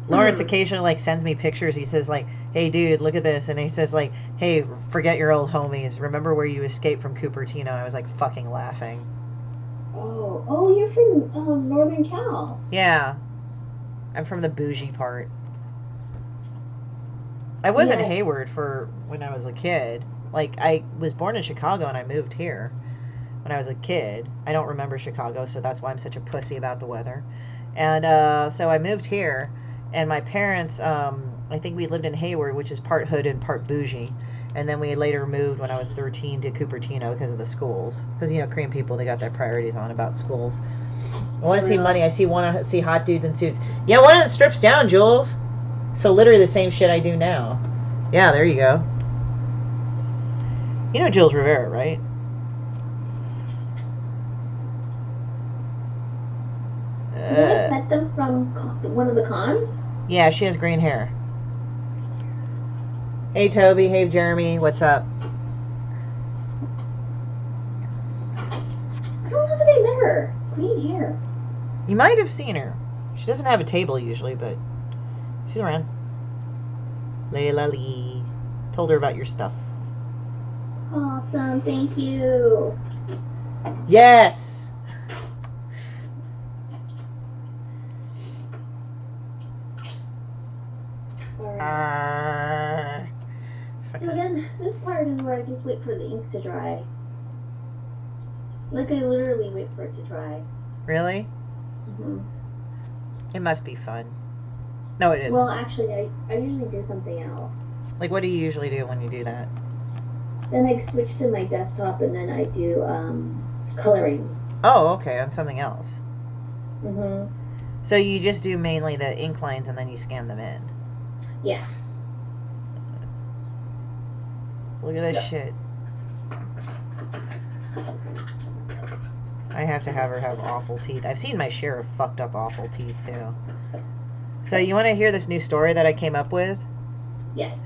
Lawrence occasionally like sends me pictures. He says like, hey dude, look at this. And he says like, hey, forget your old homies. Remember where you escaped from Cupertino? I was like fucking laughing. Oh, you're from Northern Cal. Yeah. I'm from the bougie part. I was in Hayward for when I was a kid. Like, I was born in Chicago and I moved here. when I was a kid. I don't remember Chicago, so that's why I'm such a pussy about the weather. And so I moved here, and my parents, I think we lived in Hayward, which is part hood and part bougie. And then we later moved when I was 13 to Cupertino because of the schools. Because, you know, Korean people, they got their priorities on about schools. I want to see money. I want to see hot dudes in suits. Yeah, one of them strips down, Jules. So literally the same shit I do now. Yeah, there you go. You know Jules Rivera, right? I met them from one of the cons. Yeah, she has green hair. Hey, Toby. Hey, Jeremy. What's up? I don't know that I met her. Green hair. You might have seen her. She doesn't have a table usually, but she's around. Layla Lee. Told her about your stuff. Awesome. Thank you. Yes! Alright. So then, this part is where I just wait for the ink to dry. Like, I literally wait for it to dry. Really? Mm-hmm. It must be fun. No, it isn't. Well, actually, I usually do something else. Like, what do you usually do when you do that? Then I switch to my desktop and then I do coloring. Oh, okay, on something else. Mm-hmm. So you just do mainly the ink lines and then you scan them in? Yeah. Look at this shit. I have to have her have awful teeth. I've seen my share of fucked up awful teeth, too. So you want to hear this new story that I came up with? Yes.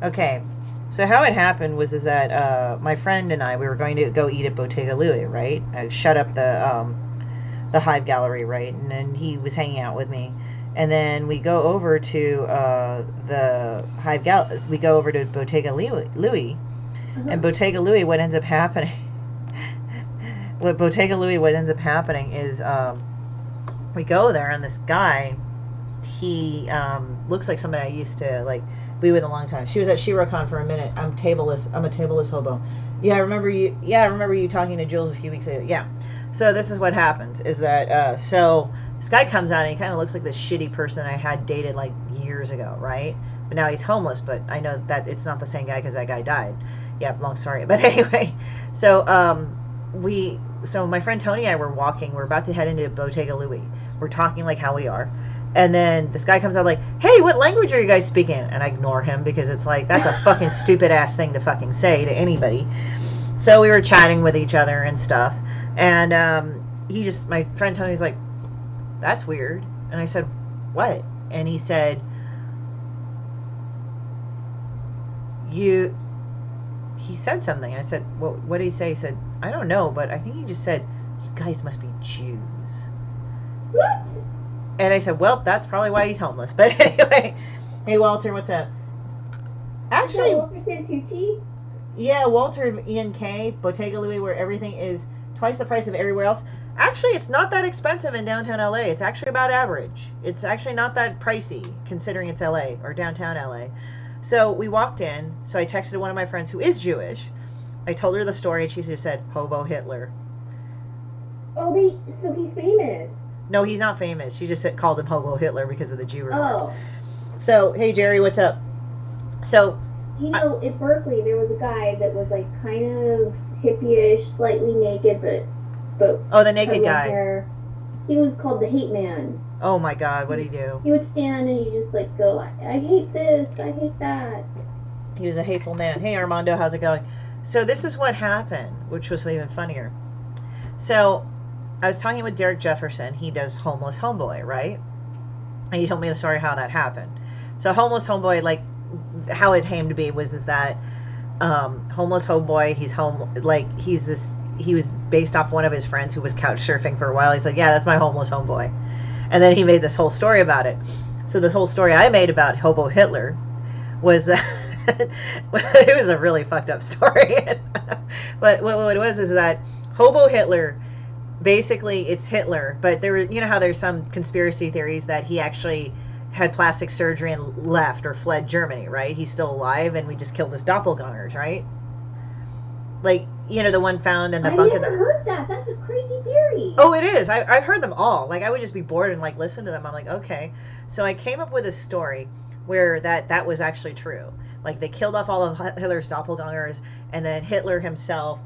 Okay. So how it happened was that my friend and I, we were going to go eat at Bottega Louie, right? I shut up the Hive Gallery, right? And then he was hanging out with me. And then we go over to the Hive Gallery. We go over to Bottega Louie. And Bottega Louie, what ends up happening... what ends up happening is we go there, and this guy, he looks like somebody I used to, like, be with a long time. She was at ShiroCon for a minute. I'm a tableless hobo. Yeah, I remember you talking to Jules a few weeks ago. Yeah. So this is what happens, is that, so this guy comes out, and he kind of looks like this shitty person I had dated, like, years ago, right? But now he's homeless, but I know that it's not the same guy because that guy died. Yeah, long story. But anyway, so my friend Tony and I were walking. We're about to head into Bottega Louie. We're talking like how we are. And then this guy comes out like, hey, what language are you guys speaking? And I ignore him because it's like, that's a fucking stupid ass thing to fucking say to anybody. So we were chatting with each other and stuff. And my friend Tony's like, that's weird. And I said, what? And he said, he said something. I said, well, what did he say? He said, I don't know, but I think he just said, you guys must be Jews. What? And I said, well, that's probably why he's homeless. But anyway, hey, Walter, what's up? Actually, so Walter Santucci? Yeah, Walter Ian K, Bottega Louie, where everything is twice the price of everywhere else. Actually, it's not that expensive in downtown LA. It's actually about average. It's actually not that pricey, considering it's LA, or downtown LA. So we walked in, so I texted one of my friends who is Jewish. I told her the story, and she just said, Hobo Hitler. Oh, so he's famous. No, he's not famous. She just called him Hobo Hitler because of the Jew remark. Oh. So, hey, Jerry, what's up? So, you know, at Berkeley, there was a guy that was, like, kind of hippie-ish, slightly naked, but oh, the naked guy. Hair. He was called the Hate Man. Oh, my God, what did he do? He would stand and you just, like, go, I hate this, I hate that. He was a hateful man. Hey, Armando, how's it going? So this is what happened, which was even funnier. So I was talking with Derek Jefferson. He does Homeless Homeboy, right? And he told me the story how that happened. So Homeless Homeboy, like, how it came to be is that Homeless Homeboy, he was based off one of his friends who was couch surfing for a while. He's like, yeah, that's my homeless homeboy. And then he made this whole story about it. So the whole story I made about Hobo Hitler was that it was a really fucked up story. But what it was is that Hobo Hitler, basically it's Hitler, but there were, you know how there's some conspiracy theories that he actually had plastic surgery and left or fled Germany, right? He's still alive and we just killed his doppelgangers, right? Like, You know, the one found in the I bunk never of the... heard that. That's a crazy theory. Oh, it is. I've heard them all. Like, I would just be bored and, like, listen to them. I'm like, okay. So I came up with a story where that was actually true. Like, they killed off all of Hitler's doppelgangers, and then Hitler himself...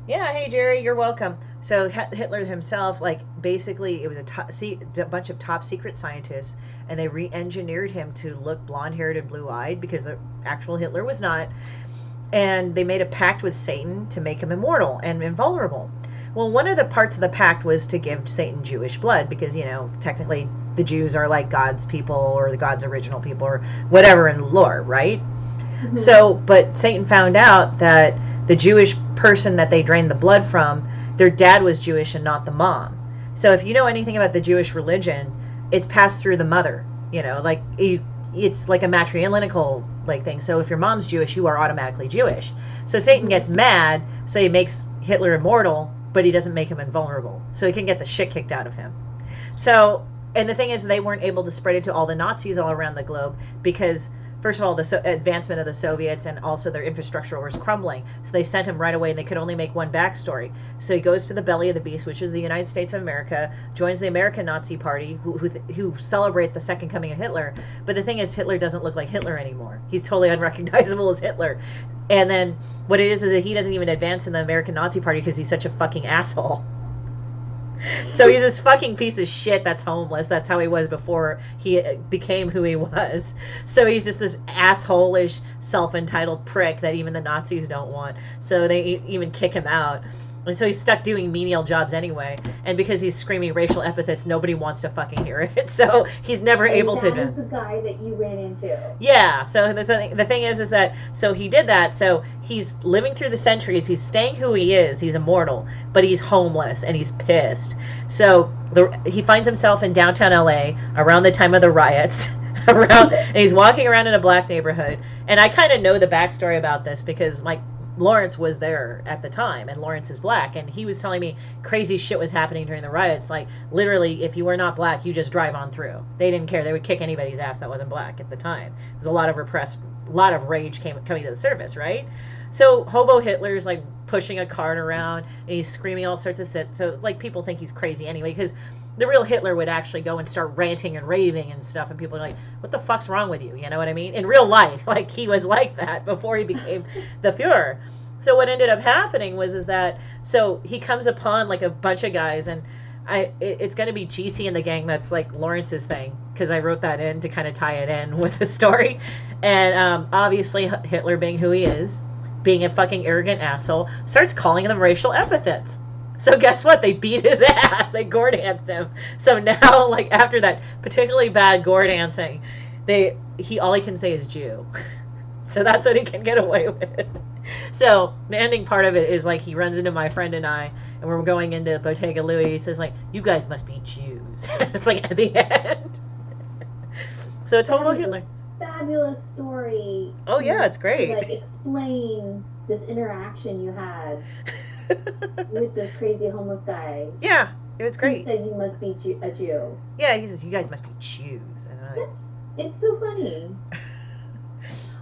Yeah, hey, Jerry, you're welcome. So Hitler himself, like, basically, it was a bunch of top secret scientists, and they re-engineered him to look blonde-haired and blue-eyed, because the actual Hitler was not. And they made a pact with Satan to make him immortal and invulnerable. Well, one of the parts of the pact was to give Satan Jewish blood, because, you know, technically the Jews are like God's people, or the God's original people, or whatever in lore, right? Mm-hmm. So, but Satan found out that the Jewish person that they drained the blood from, their dad was Jewish and not the mom. So if you know anything about the Jewish religion, it's passed through the mother. You know, like, it's like a matriarchal like thing. So if your mom's Jewish, you are automatically Jewish. So Satan gets mad, so he makes Hitler immortal, but he doesn't make him invulnerable. So he can get the shit kicked out of him. So, and the thing is, they weren't able to spread it to all the Nazis all around the globe because, first of all, the advancement of the Soviets and also their infrastructure was crumbling. So they sent him right away, and they could only make one backstory. So he goes to the belly of the beast, which is the United States of America, joins the American Nazi Party, who celebrate the second coming of Hitler. But the thing is, Hitler doesn't look like Hitler anymore. He's totally unrecognizable as Hitler. And then what it is that he doesn't even advance in the American Nazi Party because he's such a fucking asshole. So he's this fucking piece of shit that's homeless. That's how he was before he became who he was. So he's just this asshole-ish, self-entitled prick that even the Nazis don't want. So they even kick him out. And so he's stuck doing menial jobs anyway. And because he's screaming racial epithets, nobody wants to fucking hear it. So he's never able to... That is the guy that you ran into. Yeah. So the thing is that... So he did that. So he's living through the centuries. He's staying who he is. He's immortal. But he's homeless and he's pissed. So he finds himself in downtown LA around the time of the riots. And he's walking around in a black neighborhood. And I kind of know the backstory about this because Lawrence was there at the time, and Lawrence is black, and he was telling me crazy shit was happening during the riots. Like, literally, if you were not black, you just drive on through. They didn't care. They would kick anybody's ass that wasn't black at the time. There's a lot of rage coming to the surface, right? So Hobo Hitler's, like, pushing a cart around, and he's screaming all sorts of shit. So, like, people think he's crazy anyway, because the real Hitler would actually go and start ranting and raving and stuff, and people are like, what the fuck's wrong with you? You know what I mean? In real life, like, he was like that before he became the Fuhrer. So what ended up happening is that, so he comes upon, like, a bunch of guys, and it's going to be GC and the gang that's, like, Lawrence's thing, because I wrote that in to kind of tie it in with the story. And obviously Hitler, being who he is, being a fucking arrogant asshole, starts calling them racial epithets. So guess what? They beat his ass. They gore danced him. So now, like, after that particularly bad gore dancing, all he can say is Jew. So that's what he can get away with. So the ending part of it is, like, he runs into my friend and I, and we're going into Bottega Louie. He says, like, you guys must be Jews. It's like at the end. So it's Hobo Hitler. Fabulous story. Oh yeah, it's great. To, like, explain this interaction you had with this crazy homeless guy. Yeah, it was great. He said you must be a Jew. Yeah, he says you guys must be Jews. And it's so funny.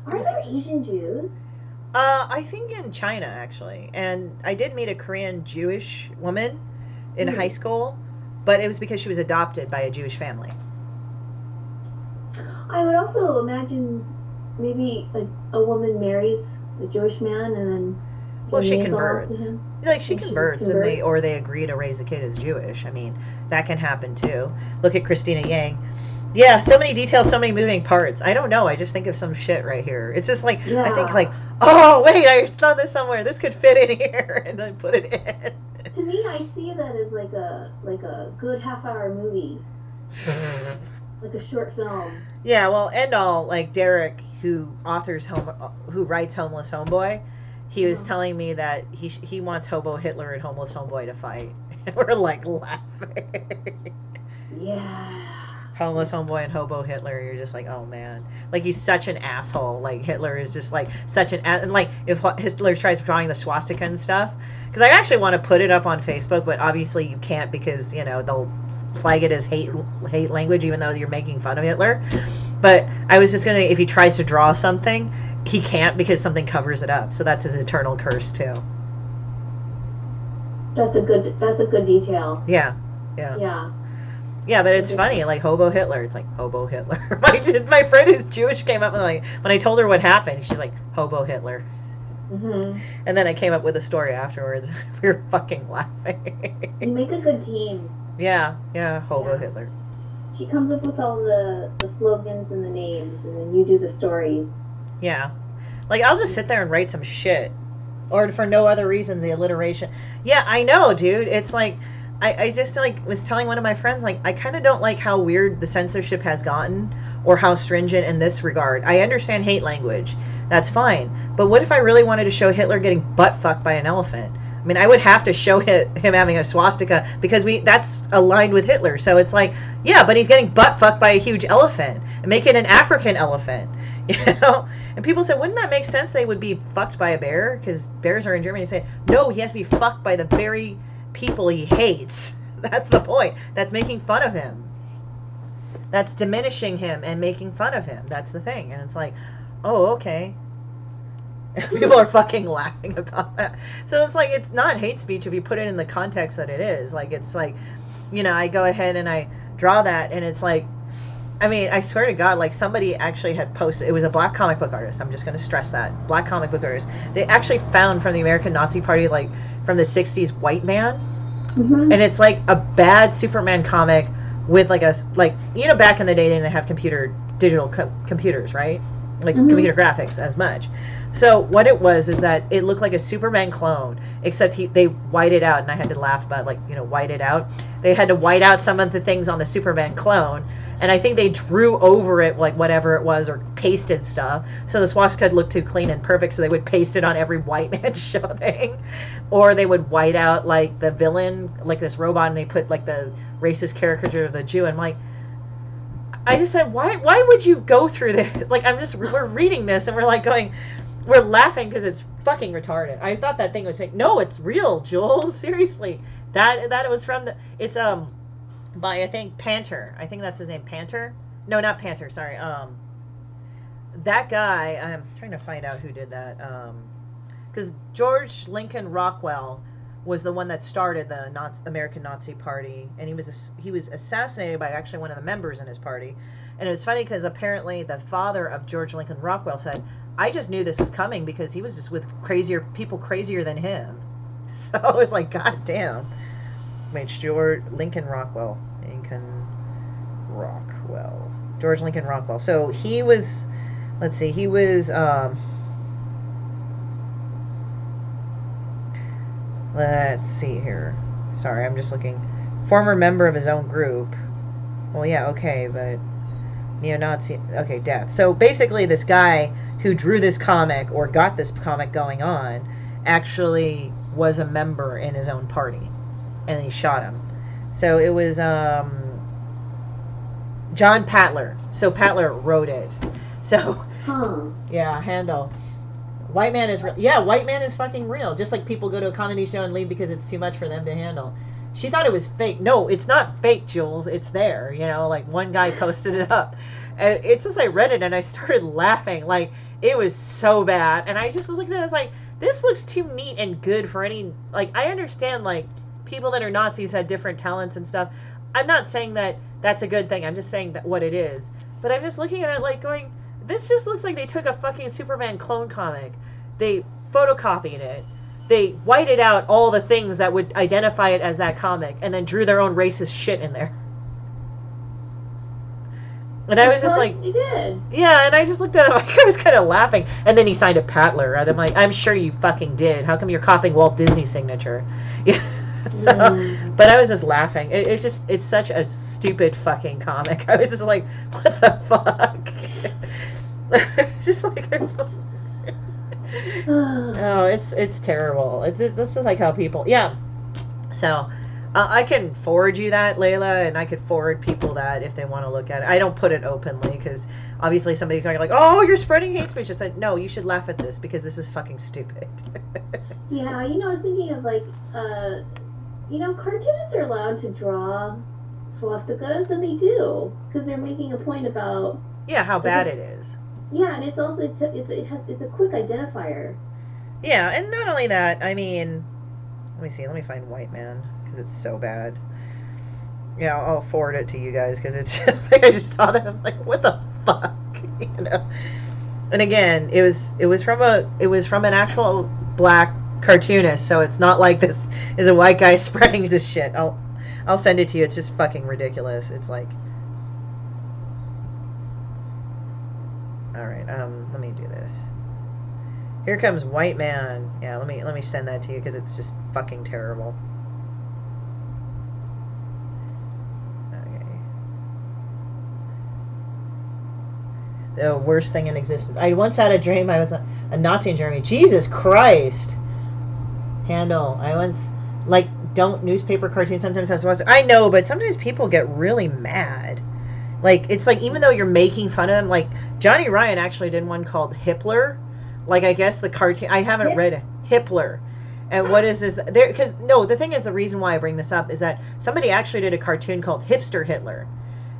Are there Asian Jews? I think in China, actually. And I did meet a Korean Jewish woman in high school, but it was because she was adopted by a Jewish family. I would also imagine maybe a woman marries a Jewish man and then... Well, she converts. Like, she converts, and they agree to raise the kid as Jewish. I mean, that can happen too. Look at Christina Yang. Yeah, so many details, so many moving parts. I don't know. I just think of some shit right here. It's just like, I think like, oh, wait, I saw this somewhere. This could fit in here, and then put it in. To me, I see that as like a good half-hour movie. Like a short film. Yeah, well, like Derek, who writes Homeless Homeboy, he was telling me that he wants Hobo Hitler and Homeless Homeboy to fight. And we're like laughing. Yeah. Homeless Homeboy and Hobo Hitler, you're just like, oh man. Like, he's such an asshole. Like, Hitler is just like such an and like, if Hitler tries drawing the swastika and stuff, because I actually want to put it up on Facebook, but obviously you can't because, you know, they'll flag it as hate language even though you're making fun of Hitler. But I was just gonna, if he tries to draw something, he can't because something covers it up. So that's his eternal curse too. That's a good detail. Yeah. Yeah, but it's funny, like Hobo Hitler. It's like Hobo Hitler. My friend who's Jewish came up with, like, when I told her what happened, she's like Hobo Hitler. Mm-hmm. And then I came up with a story afterwards. We were fucking laughing. You make a good team. Yeah, Hobo Hitler. She comes up with all the slogans and the names, and then you do the stories. Yeah. Like, I'll just sit there and write some shit. Or for no other reasons, the alliteration. Yeah, I know, dude. It's like, I just, like, was telling one of my friends, like, I kind of don't like how weird the censorship has gotten, or how stringent in this regard. I understand hate language. That's fine. But what if I really wanted to show Hitler getting butt-fucked by an elephant? I mean, I would have to show him having a swastika, because that's aligned with Hitler. So it's like, yeah, but he's getting butt-fucked by a huge elephant. And make it an African elephant. You know? And people said, wouldn't that make sense they would be fucked by a bear? Because bears are in Germany. Say, no, he has to be fucked by the very people he hates. That's the point. That's making fun of him. That's diminishing him and making fun of him. That's the thing. And it's like, oh, okay. People are fucking laughing about that. So it's like, it's not hate speech if you put it in the context that it is. Like, it's like, you know, I go ahead and I draw that, and it's like, I mean, I swear to God, like, somebody actually had posted, it was a black comic book artist, I'm just going to stress that, black comic book artist. They actually found from the American Nazi Party, like, from the 60s, White Man. Mm-hmm. And it's like a bad Superman comic with, like, you know, back in the day, they didn't have digital computers, right? Like, computer graphics as much. So what it was is that it looked like a Superman clone, except they whited out, and I had to laugh about, like, you know, whited out. They had to white out some of the things on the Superman clone, and I think they drew over it, like, whatever it was, or pasted stuff. So the swastika looked too clean and perfect, so they would paste it on every white man show thing. Or they would white out, like, the villain, like this robot, and they put, like, the racist caricature of the Jew. And I'm like, I just said, why would you go through this? Like, we're reading this, and we're, like, we're laughing because it's fucking retarded. I thought that thing was fake. No, it's real, Joel. Seriously. That it was from it's by, I think, Panter. I think that's his name, Panter. No, not Panter, sorry. That guy, I'm trying to find out who did that. Because George Lincoln Rockwell was the one that started the American Nazi Party, and he was assassinated by actually one of the members in his party. And it was funny because apparently the father of George Lincoln Rockwell said, I just knew this was coming because he was just with people crazier than him. So I was like, God damn. Wait, George Lincoln Rockwell. George Lincoln Rockwell. So he was, let's see, he was, let's see here. Sorry, I'm just looking. Former member of his own group. Well, yeah, okay, but neo-Nazi, okay, death. So basically this guy who drew this comic or got this comic going on actually was a member in his own party, and he shot him. So it was John Patler. So Patler wrote it. So yeah, handle. White man is real. Yeah, white man is fucking real. Just like people go to a comedy show and leave because it's too much for them to handle. She thought it was fake. No, it's not fake, Jules. It's there. You know, like one guy posted it up. And it's just I read it and I started laughing. Like, it was so bad. And I just was looking at it, I was like, this looks too neat and good for any, like, I understand, like, people that are Nazis had different talents and stuff. I'm not saying that that's a good thing. I'm just saying that what it is. But I'm just looking at it like going, this just looks like they took a fucking Superman clone comic. They photocopied it. They whited out all the things that would identify it as that comic and then drew their own racist shit in there. And I was just like, yeah, and I just looked at him like I was kind of laughing. And then he signed a Patler. And I'm like, I'm sure you fucking did. How come you're copying Walt Disney's signature? Yeah. So, but I was just laughing. It's such a stupid fucking comic. I was just like, what the fuck? Just like, I was like, oh, it's terrible. This is like how people, yeah. So, I can forward you that, Layla, and I could forward people that if they want to look at it. I don't put it openly because obviously somebody's going to be like, oh, you're spreading hate speech. I said, no, you should laugh at this because this is fucking stupid. Yeah, I was thinking of like, cartoonists are allowed to draw swastikas, and they do because they're making a point about how bad it is. Yeah, and it's also it's a quick identifier. Yeah, and not only that, I mean, Let me see. Let me find White Man because it's so bad. Yeah, I'll forward it to you guys because it's just like I just saw that. I'm like, what the fuck, you know? And again, it was from an actual black cartoonist, so it's not like this is a white guy spreading this shit. I'll send it to you. It's just fucking ridiculous. It's like, all right, let me do this. Here comes White Man. Yeah, let me send that to you because it's just fucking terrible. The worst thing in existence. I once had a dream I was a Nazi in Germany. Jesus Christ. Handle. I once, like, don't newspaper cartoons sometimes have to. I know, but sometimes people get really mad. Like, it's like, even though you're making fun of them, like, Johnny Ryan actually did one called Hitler. Like, I guess the cartoon, I haven't read it. Hitler. And what is this? There, because, no, the thing is, the reason why I bring this up is that somebody actually did a cartoon called Hipster Hitler.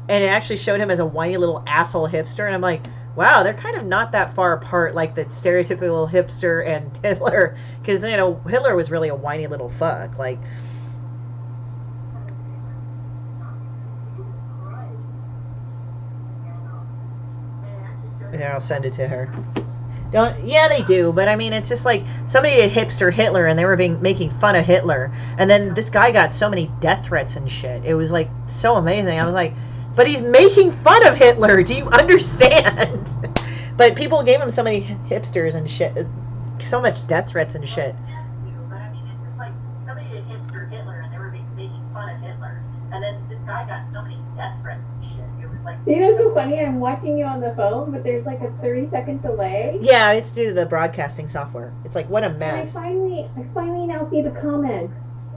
And it actually showed him as a whiny little asshole hipster. And I'm like, wow, they're kind of not that far apart, like the stereotypical hipster and Hitler. Because, you know, Hitler was really a whiny little fuck. Like, there, I'll send it to her. Yeah, they do, but I mean, it's just like somebody did Hipster Hitler and they were making fun of Hitler. And then this guy got so many death threats and shit. It was like so amazing. I was like, but he's making fun of Hitler. Do you understand? But people gave him so many hipsters and shit, so much death threats and shit. But I mean, it's just like somebody did Hipster Hitler and they were making fun of Hitler. And then this guy got so many death threats and shit. It was like, you know, it's so funny. I'm watching you on the phone, but there's like a 30-second delay. Yeah, it's due to the broadcasting software. It's like, what a mess. I finally now see the comments.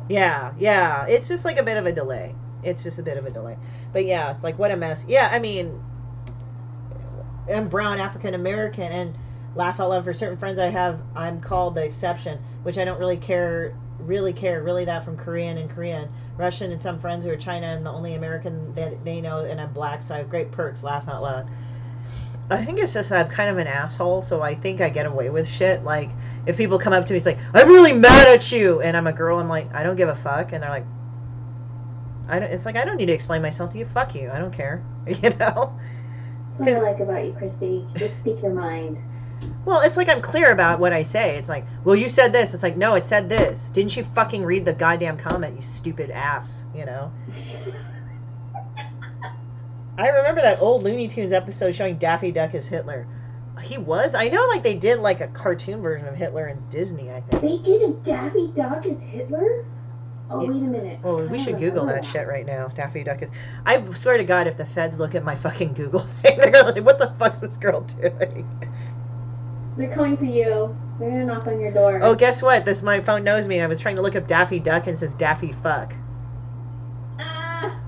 Yeah. It's just like a bit of a delay. It's just a bit of a delay. But yeah, it's like, what a mess. Yeah, I mean, I'm brown, African American, and laugh out loud for certain friends I have, I'm called the exception, which I don't really care that from Korean, Russian, and some friends who are China, and the only American that they know, and I'm black, so I have great perks, laugh out loud. I think it's just I'm kind of an asshole, so I think I get away with shit. Like, if people come up to me, it's like, I'm really mad at you, and I'm a girl, I'm like, I don't give a fuck, and they're like, it's like, I don't need to explain myself to you. Fuck you. I don't care. You know? That's what I like about you, Christy. Just speak your mind. Well, it's like I'm clear about what I say. It's like, well, you said this. It's like, no, it said this. Didn't you fucking read the goddamn comment, you stupid ass? You know? I remember that old Looney Tunes episode showing Daffy Duck as Hitler. He was? I know, like, they did, like, a cartoon version of Hitler in Disney, I think. They did a Daffy Duck as Hitler? Oh, wait a minute. Oh, we should Google that shit right now. Daffy Duck is... I swear to God, if the feds look at my fucking Google thing, they're going to like, what the fuck's this girl doing? They're coming for you. They're going to knock on your door. Oh, guess what? My phone knows me. I was trying to look up Daffy Duck and it says Daffy Fuck. Ah.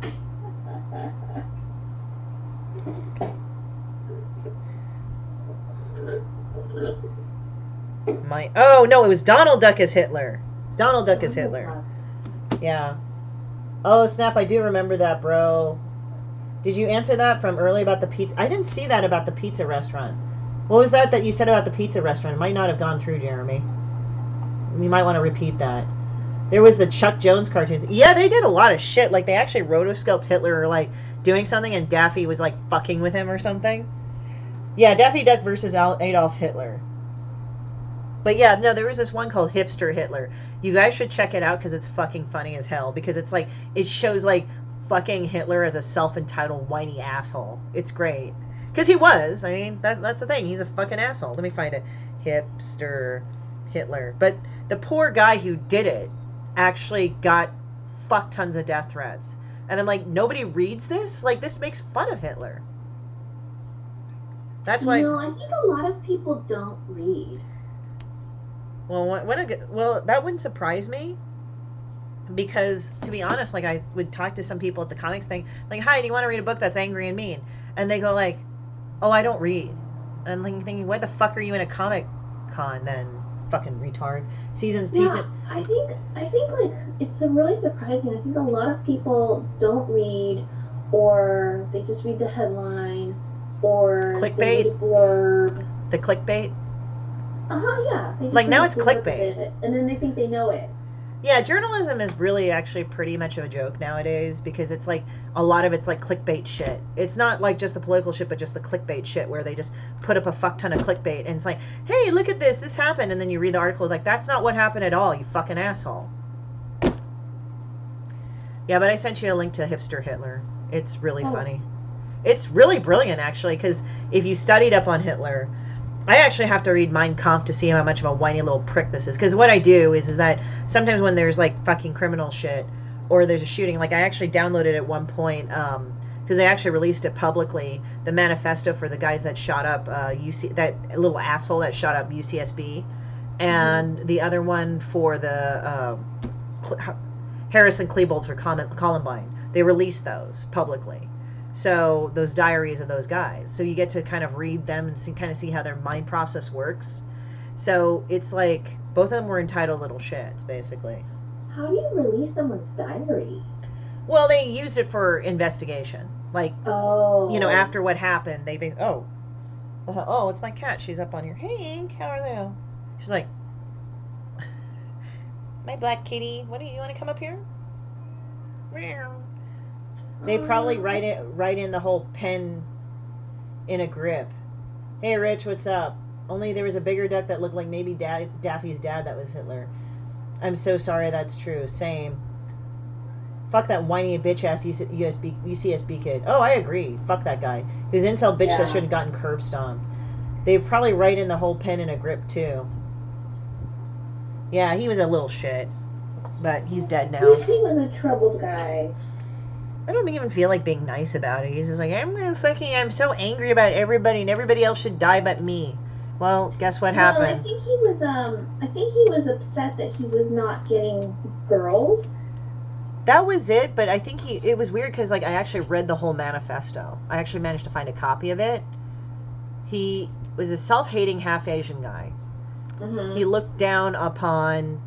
Oh, no, it was Donald Duck as Hitler. It's Donald Duck as Hitler. Yeah. Oh, snap, I do remember that, bro. Did you answer that from earlier about the pizza? I didn't see that about the pizza restaurant. What was that you said about the pizza restaurant? It might not have gone through, Jeremy. You might want to repeat that. There was the Chuck Jones cartoons. Yeah, they did a lot of shit. Like, they actually rotoscoped Hitler or, like, doing something, and Daffy was, like, fucking with him or something. Yeah, Daffy Duck versus Adolf Hitler. But yeah, no, there was this one called Hipster Hitler. You guys should check it out because it's fucking funny as hell. Because it's like, it shows like fucking Hitler as a self-entitled whiny asshole. It's great. Because he was. I mean, that's the thing. He's a fucking asshole. Let me find it. Hipster Hitler. But the poor guy who did it actually got fuck tons of death threats. And I'm like, nobody reads this? Like, this makes fun of Hitler. That's why... No, I think a lot of people don't read. Well, that wouldn't surprise me, because to be honest, like, I would talk to some people at the comics thing, like, hi, do you want to read a book that's angry and mean? And they go like, oh, I don't read. And I'm like thinking, why the fuck are you in a comic con then, fucking retard? Seasons, yeah, pieces. I think like it's really surprising. I think a lot of people don't read, or they just read the headline, or clickbait. They read a blurb. The clickbait. Yeah. Like, now it's clickbait. And then they think they know it. Yeah, journalism is really actually pretty much of a joke nowadays because it's like a lot of it's like clickbait shit. It's not like just the political shit, but just the clickbait shit where they just put up a fuck ton of clickbait and it's like, hey, look at this, this happened, and then you read the article like that's not what happened at all, you fucking asshole. Yeah, but I sent you a link to Hipster Hitler. It's really funny. It's really brilliant actually because if you studied up on Hitler, I actually have to read Mein Kampf to see how much of a whiny little prick this is. Because what I do is that sometimes when there's like fucking criminal shit or there's a shooting, like I actually downloaded at one point because they actually released it publicly, the manifesto for the guys that shot up that little asshole that shot up UCSB, and the other one for the Harrison Klebold for Columbine. They released those publicly. So those diaries of those guys. So you get to kind of read them and kind of see how their mind process works. So it's like both of them were entitled little shits, basically. How do you release someone's diary? Well, they used it for investigation. Like, after what happened, it's my cat. She's up on here. Hey, Ink, how are you? She's like, my black kitty. What do you want to come up here? They probably write in the whole pen in a grip. Hey, Rich, what's up? Only there was a bigger duck that looked like maybe Daffy's dad that was Hitler. I'm so sorry that's true. Same. Fuck that whiny bitch-ass UCSB kid. Oh, I agree. Fuck that guy. He was an incel bitch that should have gotten curb stomped. They probably write in the whole pen in a grip, too. Yeah, he was a little shit. But he's dead now. He was a troubled guy. I don't even feel like being nice about it. He's just like, I'm so angry about everybody and everybody else should die but me. Well, guess what happened? I think he was upset that he was not getting girls. That was it, but I think it was weird because like I actually read the whole manifesto. I actually managed to find a copy of it. He was a self-hating half Asian guy. Mm-hmm. He looked down upon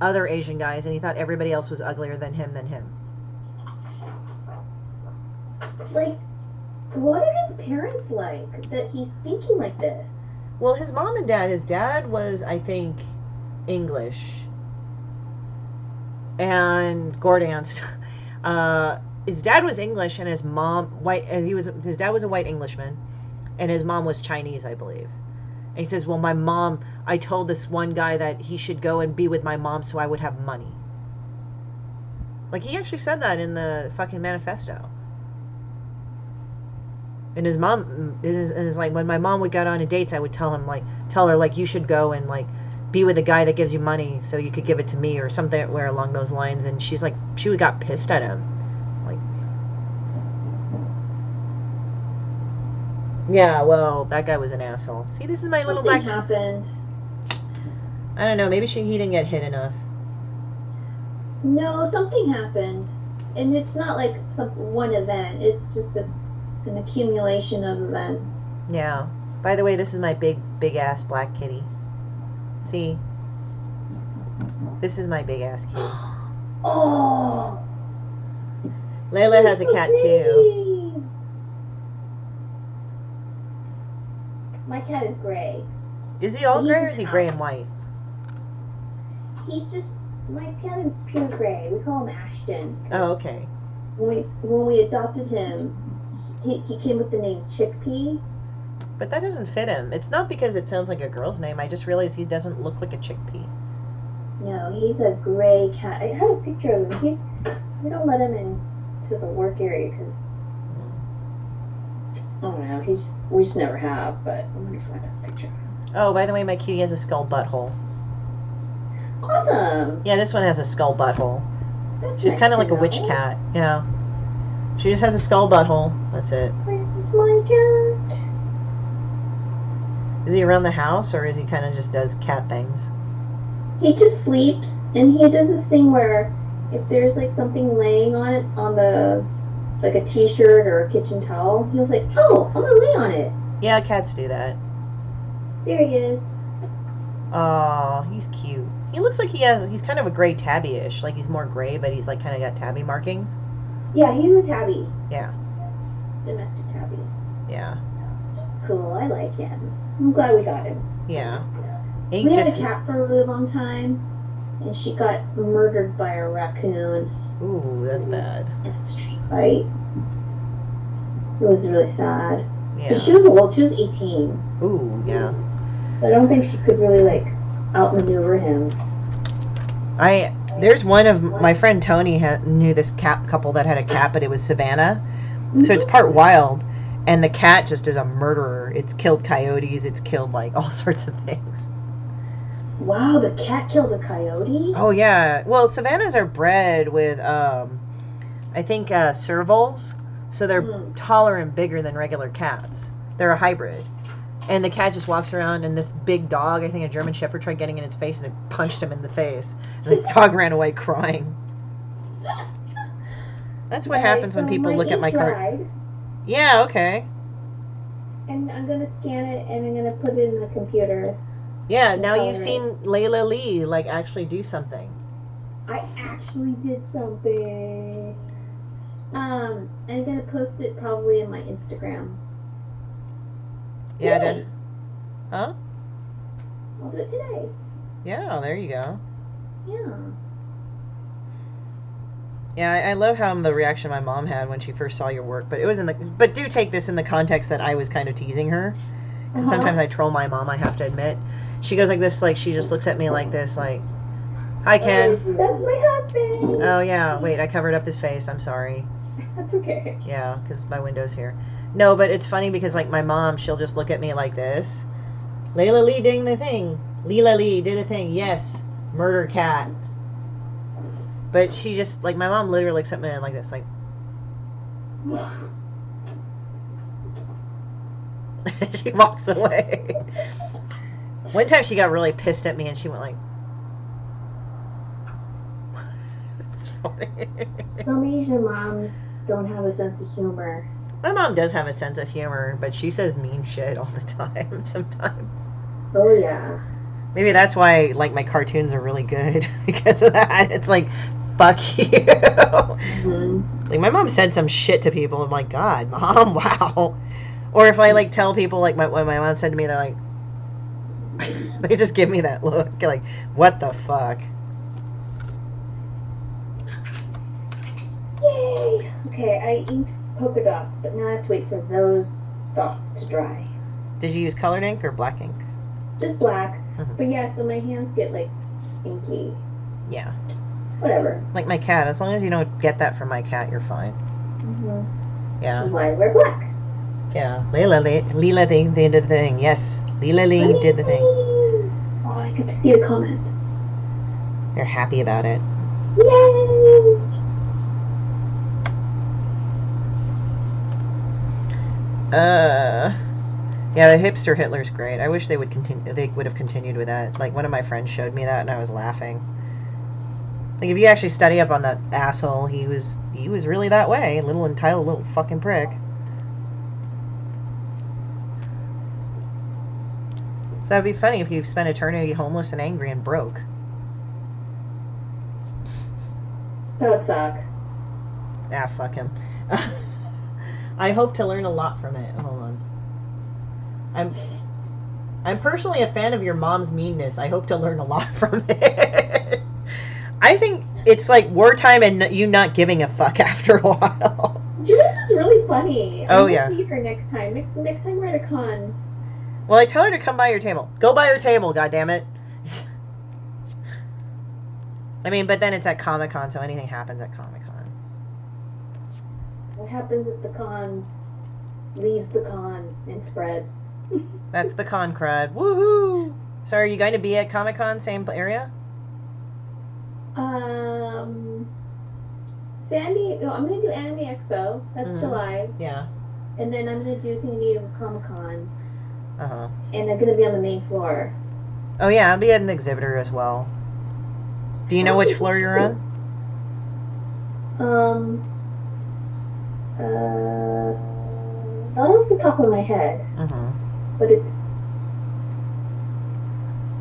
other Asian guys and he thought everybody else was uglier than him. Like, what are his parents like that he's thinking like this? Well, his mom and dad, his dad was, I think, English and Gordon's. His dad was English and his mom white. His dad was a white Englishman, and his mom was Chinese, I believe. And he says, "Well, my mom. I told this one guy that he should go and be with my mom so I would have money." Like he actually said that in the fucking manifesto. And his mom is like, when my mom would go on dates, I would tell her like you should go and like be with a guy that gives you money so you could give it to me or something where along those lines. And she's like, she got pissed at him. Like, yeah, well, that guy was an asshole. See, this is my little black. Something happened. I don't know. Maybe he didn't get hit enough. No, something happened, and it's not like one event. It's just an accumulation of events. Yeah. By the way, this is my big ass black kitty. See? This is my big ass kitty. Oh! Layla has a cat too. My cat is gray. Is he all gray or is he gray and white? My cat is pure gray. We call him Ashton. Oh, okay. When we adopted him, he came with the name Chickpea. But that doesn't fit him. It's not because it sounds like a girl's name. I just realized he doesn't look like a chickpea. No, he's a gray cat. I have a picture of him. We don't let him into the work area because I don't know. We just never have. But I'm gonna find a picture. Oh, by the way, my kitty has a skull butthole. Awesome. Yeah, this one has a skull butthole. She's kind of like a witch cat. Yeah. She just has a skull butthole. That's it. Where's my cat? Is he around the house or is he kind of just does cat things? He just sleeps and he does this thing where if there's like something laying on it, on the like a t-shirt or a kitchen towel, he was like, "Oh, I'm gonna lay on it." Yeah, cats do that. There he is. Oh, he's cute. He looks like he's kind of a gray tabby-ish. Like he's more gray, but he's like kind of got tabby markings. Yeah, he's a tabby. Yeah. Domestic tabby. Yeah. He's cool. I like him. I'm glad we got him. Yeah. We had a cat for a really long time. and she got murdered by a raccoon Ooh, that's bad. in a street fight. It was really sad. Yeah. But she was old. She was 18. Ooh, yeah. So I don't think she could really, like, outmaneuver him. There's one of my friend Tony knew this cat couple that had a cat, but it was Savannah. So it's part wild, and the cat just is a murderer. It's killed coyotes. It's killed like all sorts of things. Wow, the cat killed a coyote? Oh yeah. Well, Savannahs are bred with I think servals, so they're taller and bigger than regular cats. They're a hybrid. And the cat just walks around, and this big dog, I think a German Shepherd, tried getting in its face, and it punched him in the face. And the dog ran away crying. That's what happens when people look at my card. Yeah, okay. And I'm going to scan it, and I'm going to put it in the computer. Yeah, now you've seen Layla Lee, like, actually do something. I actually did something. I'm going to post it probably in my Instagram. Yeah, I did. Huh? I'll do it today. Yeah, there you go. Yeah. Yeah, I love how the reaction my mom had when she first saw your work, but it was but do take this in the context that I was kind of teasing her. Because sometimes I troll my mom, I have to admit. She goes like this, like she just looks at me like this, like, "Hi, Ken." That's my husband. Oh yeah, wait, I covered up his face. I'm sorry. That's okay. Yeah, because my window's here. No, but it's funny because like my mom, she'll just look at me like this. Layla Lee doing the thing. Leela Lee did a thing. Yes, murder cat. But she just like my mom literally looks at me like this, like. She walks away. One time she got really pissed at me and she went like. It's funny. Some Asian moms don't have a sense of humor. My mom does have a sense of humor, but she says mean shit all the time sometimes. Oh, yeah. Maybe that's why, like, my cartoons are really good because of that. It's like, fuck you. Mm-hmm. Like, my mom said some shit to people. I'm like, God, Mom, wow. Or if I, like, tell people, like, what my mom said to me, they're like, they just give me that look. Like, what the fuck? Yay! Okay, I inked polka dots, but now I have to wait for those dots to dry. Did you use colored ink or black ink? Just black. Mm-hmm. But yeah, so my hands get like inky. Yeah. Whatever. Like my cat. As long as you don't get that from my cat, you're fine. Mm-hmm. Yeah. Which is why I wear black. Yeah. Leela did the thing. Yes. Leela Lee did the thing. Oh, I get to see the comments. They're happy about it. Yay! Yeah, the hipster Hitler's great. I wish they would continue. They would have continued with that. Like one of my friends showed me that, and I was laughing. Like if you actually study up on that asshole, he was really that way. A little entitled, little fucking prick. So that'd be funny if you spent eternity homeless and angry and broke. That would suck. Ah, fuck him. I hope to learn a lot from it. Hold on. I'm personally a fan of your mom's meanness. I hope to learn a lot from it. I think it's like wartime and you not giving a fuck after a while. Judith is really funny. Oh, I'm yeah. gonna see her next time. Next time we're at a con. Well, I tell her to come by your table. Go by your table, goddammit. I mean, but then it's at Comic-Con, so anything happens at Comic-Con. What happens at the cons leaves the con and spreads. That's the con crud. Woohoo! So are you going to be at Comic-Con, same area? I'm going to do Anime Expo. That's July. Yeah. And then I'm going to do San Diego Comic-Con. Uh-huh. And I'm going to be on the main floor. Oh, yeah, I'll be at an exhibitor as well. Do you know which floor you're on? Not off the top of my head. Uh-huh. But it's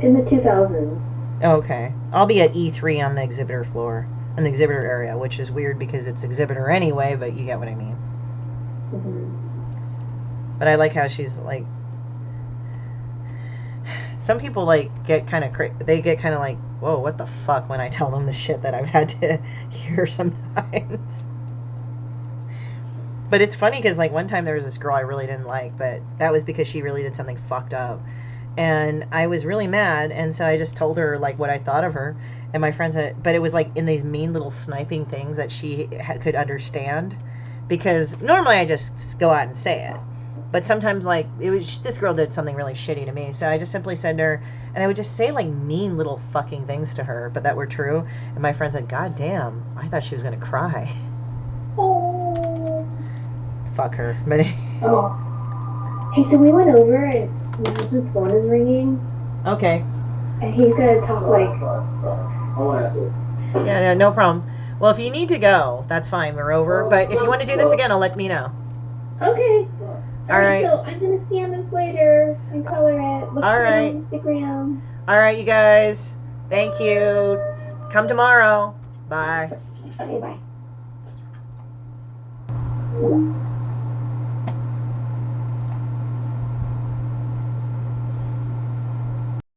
in the 2000s. Oh, okay. I'll be at E3 on the exhibitor floor, in the exhibitor area, which is weird because it's exhibitor anyway, but you get what I mean. Mm-hmm. But I like how she's like, some people like get kind of like whoa, what the fuck, when I tell them the shit that I've had to hear sometimes. But it's funny because, like, one time there was this girl I really didn't like, but that was because she really did something fucked up. And I was really mad, and so I just told her, like, what I thought of her. And my friends had, but it was, like, in these mean little sniping things that she could understand. Because normally I just go out and say it. But sometimes, like, this girl did something really shitty to me. So I just simply said to her, and I would just say, like, mean little fucking things to her, but that were true. And my friend said, God damn, I thought she was going to cry. Oh. Fuck her. But Oh. Hey, so we went over and my husband's phone is ringing. okay. And he's gonna talk like. Yeah, no problem. Well, if you need to go, that's fine. We're over. But if you want to do this again, I'll let me know. Okay. All right. So I'm gonna scan this later and color it. Look All for it right. on Instagram. All right, you guys. Thank you. Come tomorrow. Bye. Okay, bye.